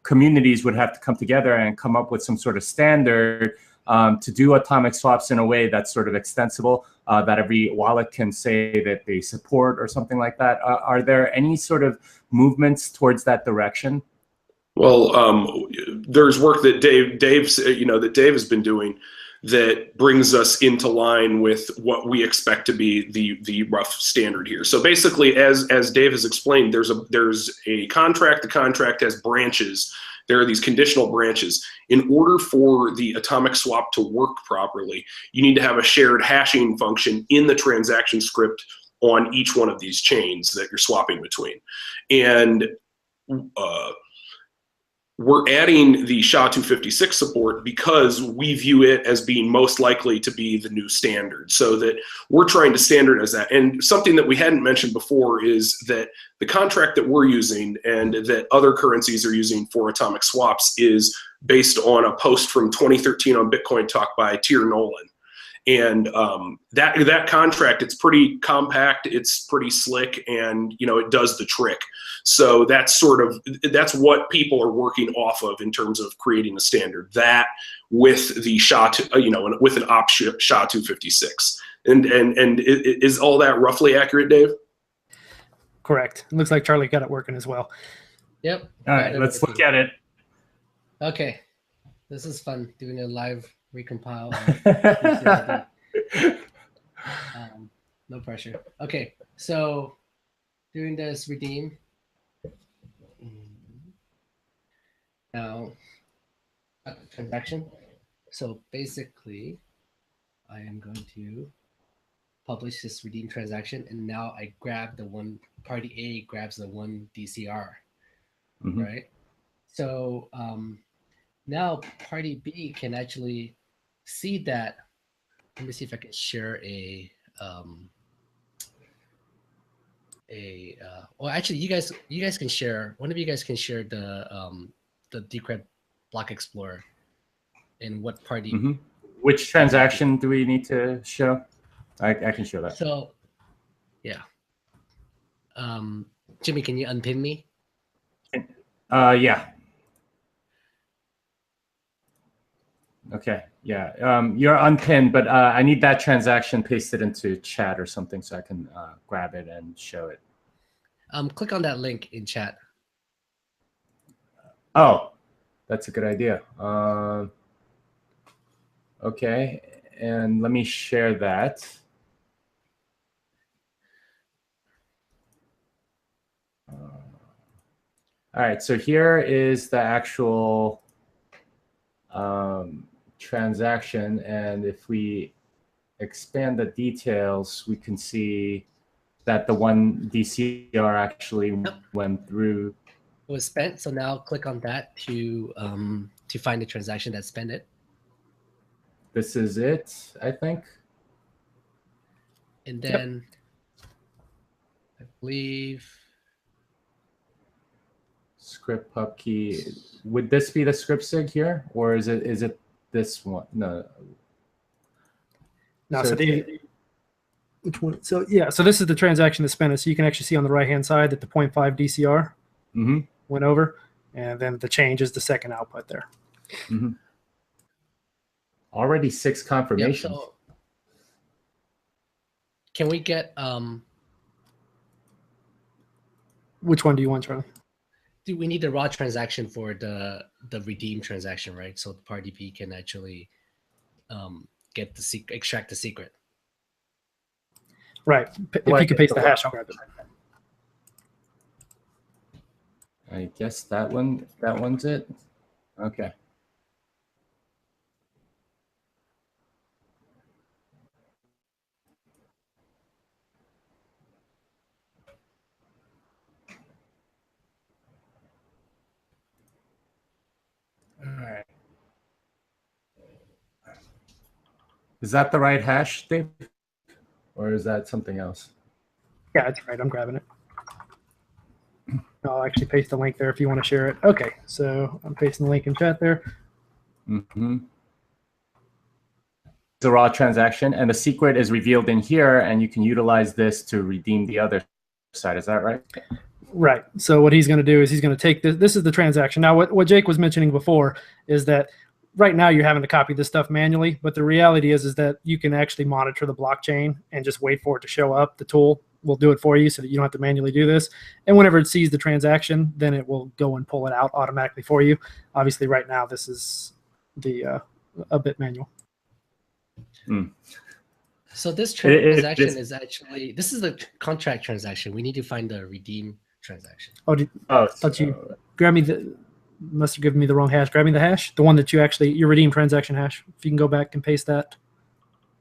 S1: communities would have to come together and come up with some sort of standard to do atomic swaps in a way that's sort of extensible, that every wallet can say that they support or something like that. Are there any sort of movements towards that direction?
S4: Well, there's work that Dave has been doing that brings us into line with what we expect to be the rough standard here. So basically, as Dave has explained, there's a contract. The contract has branches. There are these conditional branches. In order for the atomic swap to work properly, you need to have a shared hashing function in the transaction script on each one of these chains that you're swapping between. And we're adding the SHA-256 support because we view it as being most likely to be the new standard, so that we're trying to standardize that. And something that we hadn't mentioned before is that the contract that we're using and that other currencies are using for atomic swaps is based on a post from 2013 on Bitcoin Talk by Tier Nolan. And that contract, it's pretty compact, it's pretty slick, and it does the trick. So that's what people are working off of in terms of creating a standard. That with the with an op SHA-256. And is all that roughly accurate, Dave?
S3: Correct. It looks like Charlie got it working as well.
S2: Yep.
S1: All right, let's look at it.
S2: Okay, this is fun doing a live recompile. No pressure. Okay, so doing this redeem. Now, transaction. So basically, I am going to publish this redeem transaction, and now I grab the one, party A grabs the one DCR, right? So now party B can actually see that. Let me see if I can share well, actually, you guys can share. One of you guys can share the Decred block explorer and what party.
S1: Which transaction do we need to show? I can show that.
S2: So, yeah. Jimmy, can you unpin me?
S1: Yeah. Okay. Yeah. You're unpinned, but I need that transaction pasted into chat or something so I can grab it and show it.
S2: Click on that link in chat.
S1: Oh, that's a good idea. Okay, and let me share that. All right, so here is the actual transaction, and if we expand the details, we can see that the one DCR actually went through.
S2: It was spent, so now click on that to find the transaction that spent it.
S1: This is it, I think.
S2: And then I believe
S1: script pub key. Would this be the script sig here, or is it this one? No.
S3: No. So which one? So yeah. So this is the transaction that spent it. So you can actually see on the right hand side that the 0.5 DCR went over, and then the change is the second output there.
S1: Already 6 confirmations.
S2: So can we get
S3: Which one do you want, Charlie?
S2: Do we need the raw transaction for the redeem transaction, right? So the party B can actually get the extract the secret.
S3: Right. If you can paste the hash, I'll grab it.
S1: I guess that one's it. Okay. All right. Is that the right hash, Dave? Or is that something else?
S3: Yeah, that's right. I'm grabbing it. I'll actually paste the link there if you want to share it. Okay, so I'm pasting the link in chat there.
S1: The raw transaction, and the secret is revealed in here, and you can utilize this to redeem the other side. Is that right?
S3: Right. So what he's going to do is he's going to take this. This is the transaction. Now, what Jake was mentioning before is that right now you're having to copy this stuff manually, but the reality is that you can actually monitor the blockchain and just wait for it to show up. The tool will do it for you so that you don't have to manually do this. And whenever it sees the transaction, then it will go and pull it out automatically for you. Obviously, right now, this is a bit manual.
S2: So this transaction is actually, this is the contract transaction. We need to find the redeem transaction.
S3: You grab me must have given me the wrong hash. Grab me the hash, the one that your redeem transaction hash. If you can go back and paste that.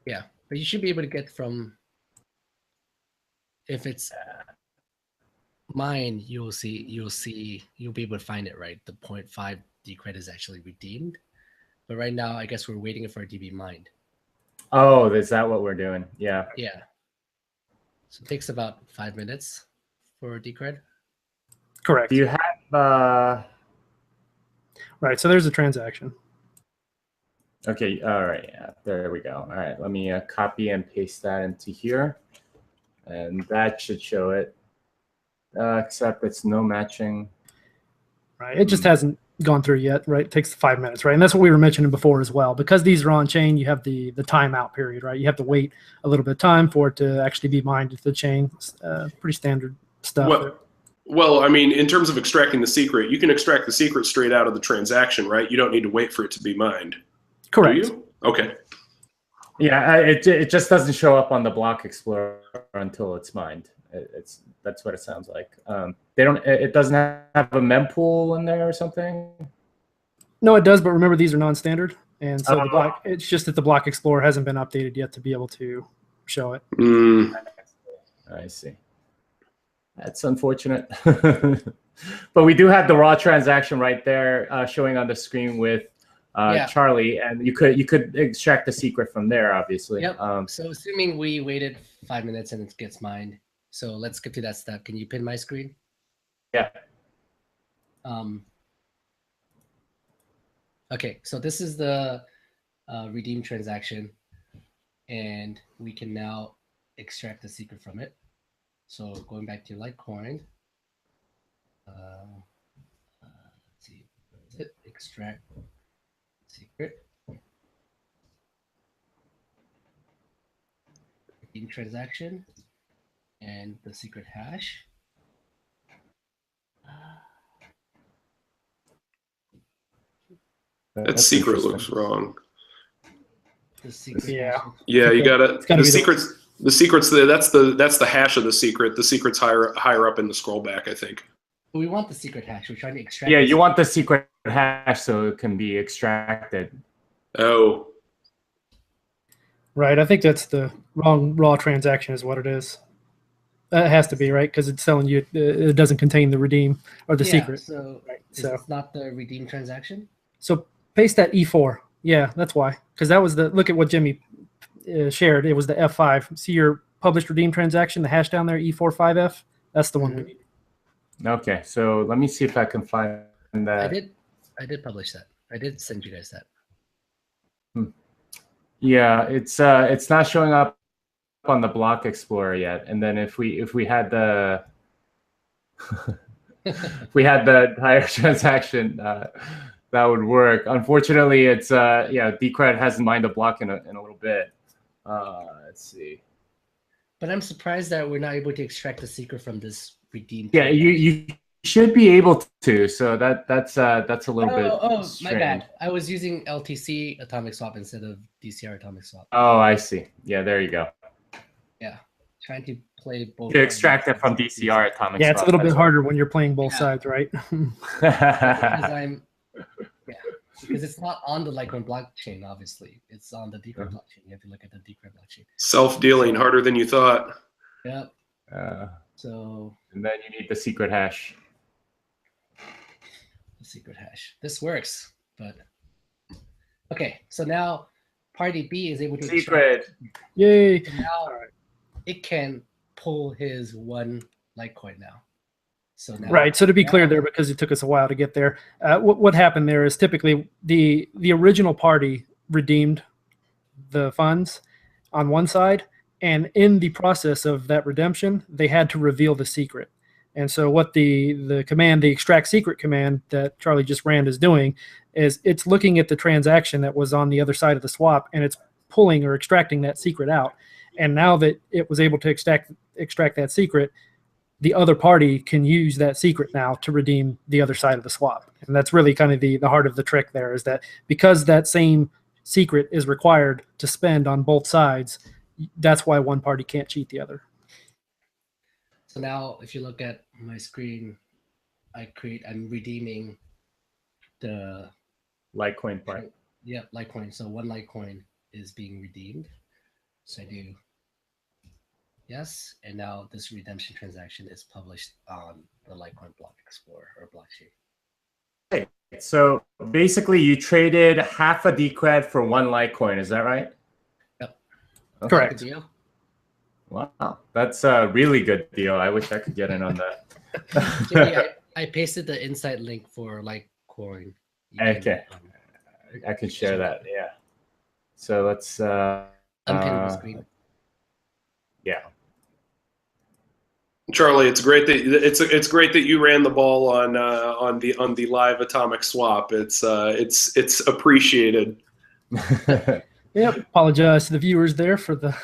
S2: Yeah, but you should be able to get from, if it's mine, you'll be able to find it, right? The 0.5 Decred is actually redeemed. But right now, I guess we're waiting for it to be mined.
S1: Oh, is that what we're doing? Yeah.
S2: Yeah. So it takes about 5 minutes for Decred.
S3: Correct.
S1: Do you have
S3: right, so there's a transaction.
S1: Okay, all right, yeah, there we go. All right, let me copy and paste that into here. And that should show it, except it's no matching.
S3: Right, it just hasn't gone through yet, right? It takes 5 minutes, right? And that's what we were mentioning before as well. Because these are on chain, you have the timeout period, right? You have to wait a little bit of time for it to actually be mined into the chain. Pretty standard stuff.
S4: Well, I mean, in terms of extracting the secret, you can extract the secret straight out of the transaction, right? You don't need to wait for it to be mined.
S3: Correct.
S4: Do you? Okay.
S1: Yeah, it just doesn't show up on the block explorer until it's mined. That's what it sounds like. It doesn't have a mempool in there or something.
S3: No, it does, but remember these are non-standard, and so it's just that the block explorer hasn't been updated yet to be able to show it.
S1: I see. That's unfortunate. But we do have the raw transaction right there showing on the screen with Charlie, and you could extract the secret from there, obviously.
S2: Yep. So assuming we waited 5 minutes and it gets mined, so let's get to that step. Can you pin my screen?
S1: Yeah.
S2: Okay, so this is the redeem transaction, and we can now extract the secret from it. So going back to Litecoin, let's see, what is it? Extract secret. Redeem transaction and the secret hash.
S4: That secret looks wrong.
S2: The secret.
S3: Yeah.
S4: Yeah, you gotta. The secret's. The secret's that's the hash of the secret. The secret's higher up in the scroll back, I think.
S2: We want the secret hash. We're trying to extract.
S1: Yeah, you want the secret hash so it can be extracted.
S4: Oh.
S3: Right. I think that's the wrong raw transaction is what it is. It has to be, right? Because it's telling you it doesn't contain the redeem or the secret.
S2: So,
S3: right.
S2: It's not the redeem transaction?
S3: So paste that E4. Yeah, that's why. Because that was look at what Jimmy shared. It was the F5. See your published redeem transaction, the hash down there, E45F? That's the one we need.
S1: Okay, so let me see if I can find that.
S2: I did publish that. I did send you guys that.
S1: Yeah, it's not showing up on the block explorer yet. And then if we had the if we had the higher transaction, that would work. Unfortunately, it's Decred hasn't mined the block in a little bit. Let's see.
S2: But I'm surprised that we're not able to extract the secret from this redeem.
S1: Yeah, you should be able to. So that's a little bit.
S2: Oh,
S1: strange.
S2: my bad. I was using LTC atomic swap instead of DCR atomic swap.
S1: Oh, I see. Yeah, there you go.
S2: Yeah, trying to play both.
S1: To extract it from DCR atomic swap.
S3: Yeah, it's a little bit harder when you're playing both sides, right?
S2: Because it's not on the Litecoin blockchain, obviously. It's on the Decred blockchain. You have to look at the Decred blockchain.
S4: Self-dealing, harder than you thought.
S2: Yep.
S1: And then you need the secret hash.
S2: The secret hash. This works, but okay. So now party B is able to
S1: secret.
S3: Yay!
S2: And now it can pull his one Litecoin now. So now,
S3: right. So to be clear there, because it took us a while to get there, what happened there is typically the original party redeemed the funds on one side, and in the process of that redemption, they had to reveal the secret. And so what the command, the extract secret command that Charlie just ran is doing is it's looking at the transaction that was on the other side of the swap, and it's pulling or extracting that secret out. And now that it was able to extract that secret, the other party can use that secret now to redeem the other side of the swap. And that's really kind of the heart of the trick there, is that because that same secret is required to spend on both sides, that's why one party can't cheat the other.
S2: So now if you look at my screen, I'm redeeming the
S1: Litecoin part.
S2: Yeah, Litecoin. So one Litecoin is being redeemed. So I do yes, and now this redemption transaction is published on the Litecoin Block Explorer or blockchain.
S1: Okay. So basically, you traded half a Decred for one Litecoin. Is that right?
S2: Yep.
S1: Okay.
S3: Correct.
S2: Good deal.
S1: Wow, that's a really good deal. I wish I could get in on that.
S2: Jimmy, I pasted the insight link for Litecoin.
S1: Okay. I can share that. Yeah. So let's.
S2: Unpin the screen.
S1: Yeah.
S4: Charlie, it's great that you ran the ball on the live atomic swap. It's appreciated.
S3: Yep. Apologize to the viewers there for the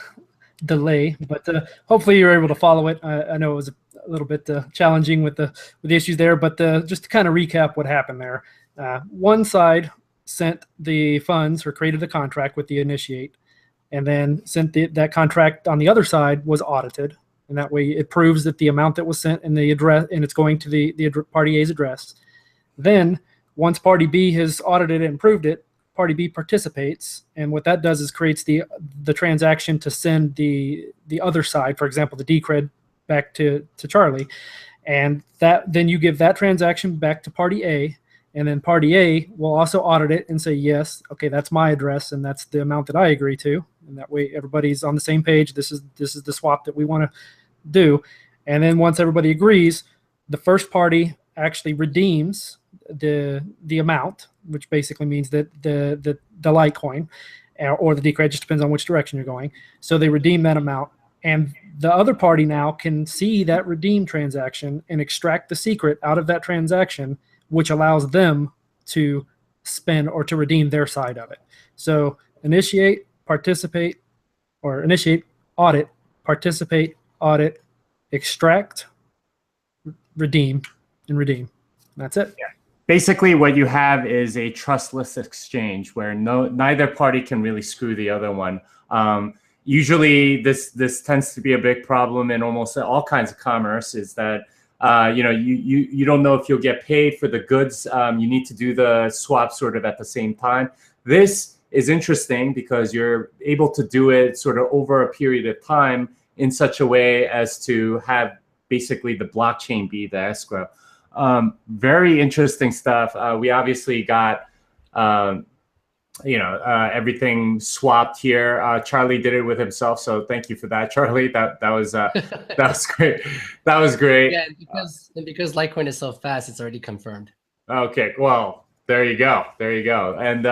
S3: delay, but hopefully you're able to follow it. I know it was a little bit challenging with the issues there, but just to kind of recap what happened there. One side sent the funds or created a contract with the initiate, and then sent that contract on the other side was audited. And that way it proves that the amount that was sent and the address, and it's going to the party A's address. Then once party B has audited it and proved it, party B participates. And what that does is creates the transaction to send the other side, for example, the Decred back to Charlie. And then you give that transaction back to party A. And then party A will also audit it and say, yes, okay, that's my address, and that's the amount that I agree to. And that way everybody's on the same page. This is the swap that we want to do. And then once everybody agrees, the first party actually redeems the amount, which basically means that the Litecoin or the Decred, just depends on which direction you're going. So they redeem that amount. And the other party now can see that redeem transaction and extract the secret out of that transaction, which allows them to spend or to redeem their side of it. So initiate, participate, or initiate, audit, participate, audit, extract, redeem, and redeem. That's it.
S1: Yeah. Basically, what you have is a trustless exchange where neither party can really screw the other one. Usually, this tends to be a big problem in almost all kinds of commerce, is that you don't know if you'll get paid for the goods. You need to do the swap sort of at the same time. This is interesting because you're able to do it sort of over a period of time in such a way as to have basically the blockchain be the escrow. Very interesting stuff. We obviously got everything swapped here. Charlie did it with himself, so thank you for that, Charlie. That was great. That was great.
S2: Yeah, because Litecoin is so fast, it's already confirmed.
S1: Okay, well, there you go. And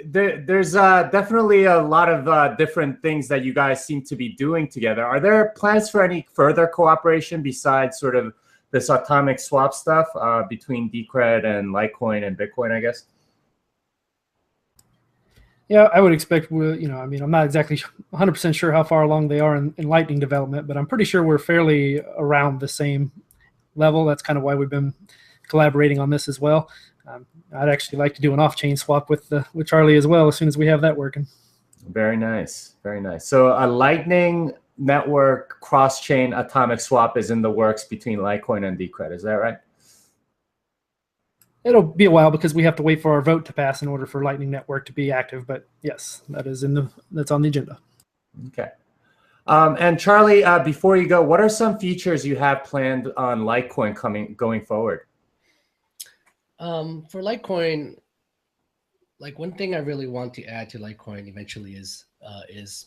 S1: there's definitely a lot of different things that you guys seem to be doing together. Are there plans for any further cooperation besides sort of this atomic swap stuff between Decred and Litecoin and Bitcoin, I guess?
S3: Yeah, I would expect, I'm not exactly 100% sure how far along they are in Lightning development, but I'm pretty sure we're fairly around the same level. That's kind of why we've been collaborating on this as well. I'd actually like to do an off-chain swap with Charlie as well as soon as we have that working.
S1: Very nice. So a Lightning Network cross-chain atomic swap is in the works between Litecoin and Decred. Is that right?
S3: It'll be a while because we have to wait for our vote to pass in order for Lightning Network to be active. But yes, that's on the agenda.
S1: Okay. And Charlie, before you go, what are some features you have planned on Litecoin going forward?
S2: For Litecoin, one thing I really want to add to Litecoin eventually is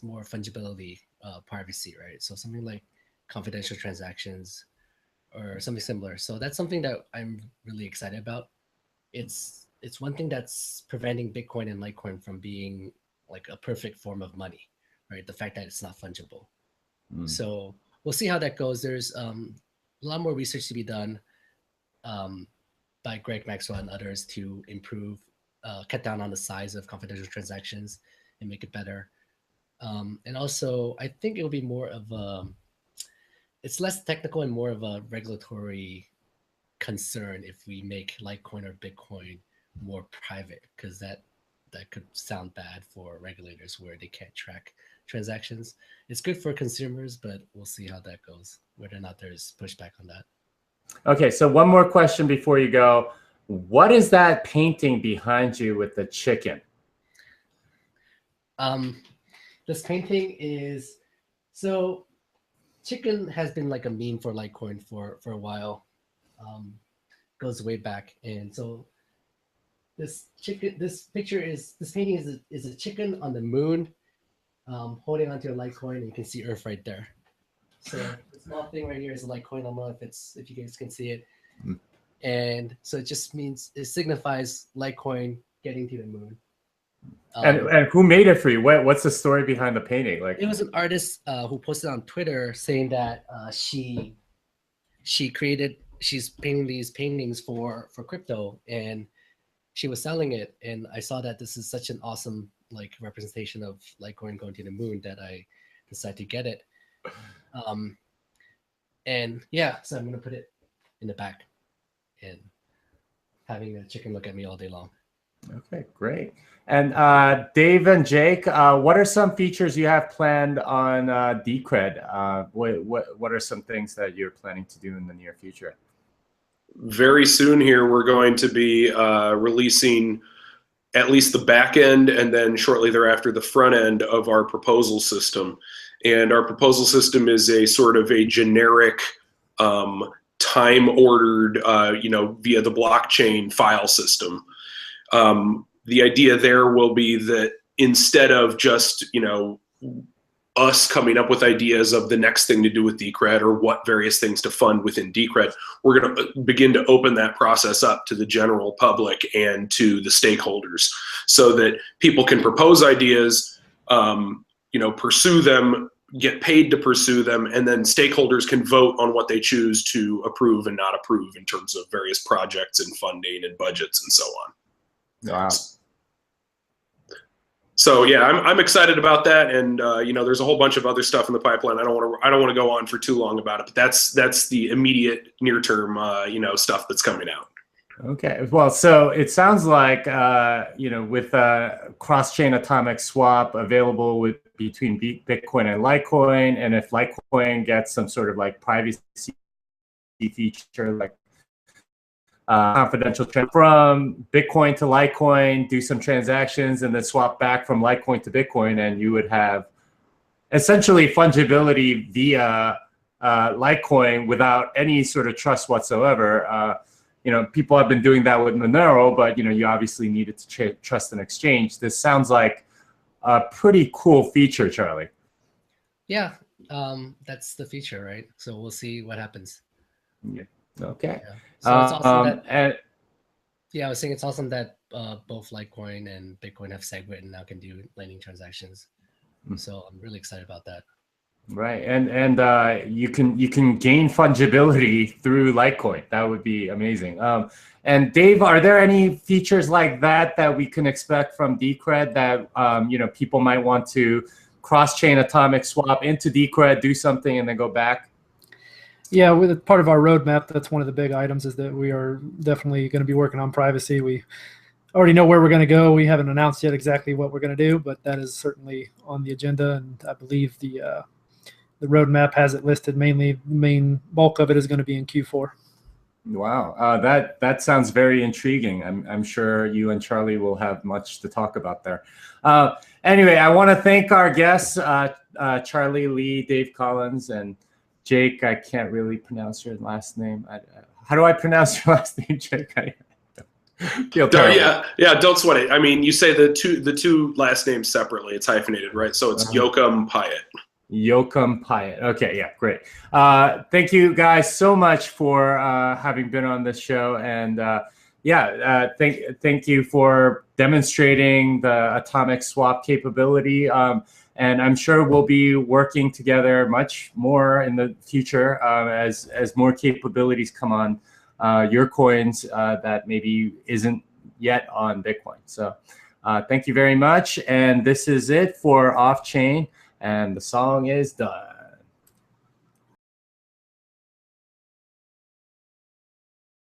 S2: more fungibility, privacy, right? So something like confidential transactions or something similar. So that's something that I'm really excited about. It's one thing that's preventing Bitcoin and Litecoin from being like a perfect form of money, right? The fact that it's not fungible. So we'll see how that goes. There's a lot more research to be done. by Greg Maxwell and others to improve, cut down on the size of confidential transactions and make it better. And also, I think it will be more of a, it's less technical and more of a regulatory concern if we make Litecoin or Bitcoin more private, because that could sound bad for regulators where they can't track transactions. It's good for consumers, but we'll see how that goes, whether or not there's pushback on that.
S1: Okay, so one more question before you go. What is that painting behind you with the chicken?
S2: This painting is, so chicken has been like a meme for Litecoin for a while. Goes way back, and so this painting is a chicken on the moon, holding onto a Litecoin, and you can see Earth right there. So the small thing right here is a Litecoin. I don't know if you guys can see it. And so it just means, it signifies Litecoin getting to the moon.
S1: And who made it for you? What's the story behind the painting? Like,
S2: it was an artist who posted on Twitter saying that she's painting these paintings for crypto, and she was selling it. And I saw that this is such an awesome like representation of Litecoin going to the moon that I decided to get it. And yeah, so I'm gonna put it in the back and having a chicken look at me all day long.
S1: Okay, great. And Dave and Jake, what are some features you have planned on Decred? What are some things that you're planning to do in the near future?
S4: Very soon here, we're going to be releasing at least the back end, and then shortly thereafter the front end of our proposal system. And our proposal system is a sort of a generic time-ordered, via the blockchain file system. The idea there will be that instead of just, us coming up with ideas of the next thing to do with Decred or what various things to fund within Decred, we're going to begin to open that process up to the general public and to the stakeholders so that people can propose ideas, pursue them, get paid to pursue them, and then stakeholders can vote on what they choose to approve and not approve in terms of various projects and funding and budgets and so on.
S1: Wow.
S4: So yeah, I'm excited about that, and there's a whole bunch of other stuff in the pipeline. I don't want to go on for too long about it, but that's the immediate near term stuff that's coming out.
S1: Okay, well, so it sounds like with cross-chain atomic swap available between Bitcoin and Litecoin, and if Litecoin gets some sort of like privacy feature like confidential from Bitcoin to Litecoin, do some transactions, and then swap back from Litecoin to Bitcoin, and you would have essentially fungibility via Litecoin without any sort of trust whatsoever. People have been doing that with Monero, but you obviously needed to trust an exchange. This sounds like a pretty cool feature, Charlie.
S2: Yeah, that's the feature, right? So we'll see what happens.
S1: Yeah. Okay.
S2: Yeah. So it's awesome
S1: that,
S2: I was saying it's awesome that both Litecoin and Bitcoin have SegWit and now can do Lightning transactions. So I'm really excited about that.
S1: Right, and you can gain fungibility through Litecoin. That would be amazing. And Dave, are there any features like that we can expect from Decred that people might want to cross-chain atomic swap into Decred, do something, and then go back?
S3: Yeah, with part of our roadmap, that's one of the big items, is that we are definitely going to be working on privacy. We already know where we're going to go. We haven't announced yet exactly what we're going to do, but that is certainly on the agenda, and I believe the roadmap has it listed. Mainly, the main bulk of it is going to be in Q4.
S1: Wow, that sounds very intriguing. I'm sure you and Charlie will have much to talk about there. Anyway, I want to thank our guests, Charlie Lee, Dave Collins, and Jake. I can't really pronounce your last name. How do I pronounce your last name, Jake?
S4: Yeah, don't sweat it. I mean, you say the two last names separately. It's hyphenated, right? So it's Yocom, Piatt.
S1: Yocom, Piatt. Okay, yeah, great. Thank you guys so much for having been on this show, and thank you for demonstrating the atomic swap capability. And I'm sure we'll be working together much more in the future as more capabilities come on your coins that maybe isn't yet on Bitcoin. So thank you very much. And this is it for Off Chain. And the song is done.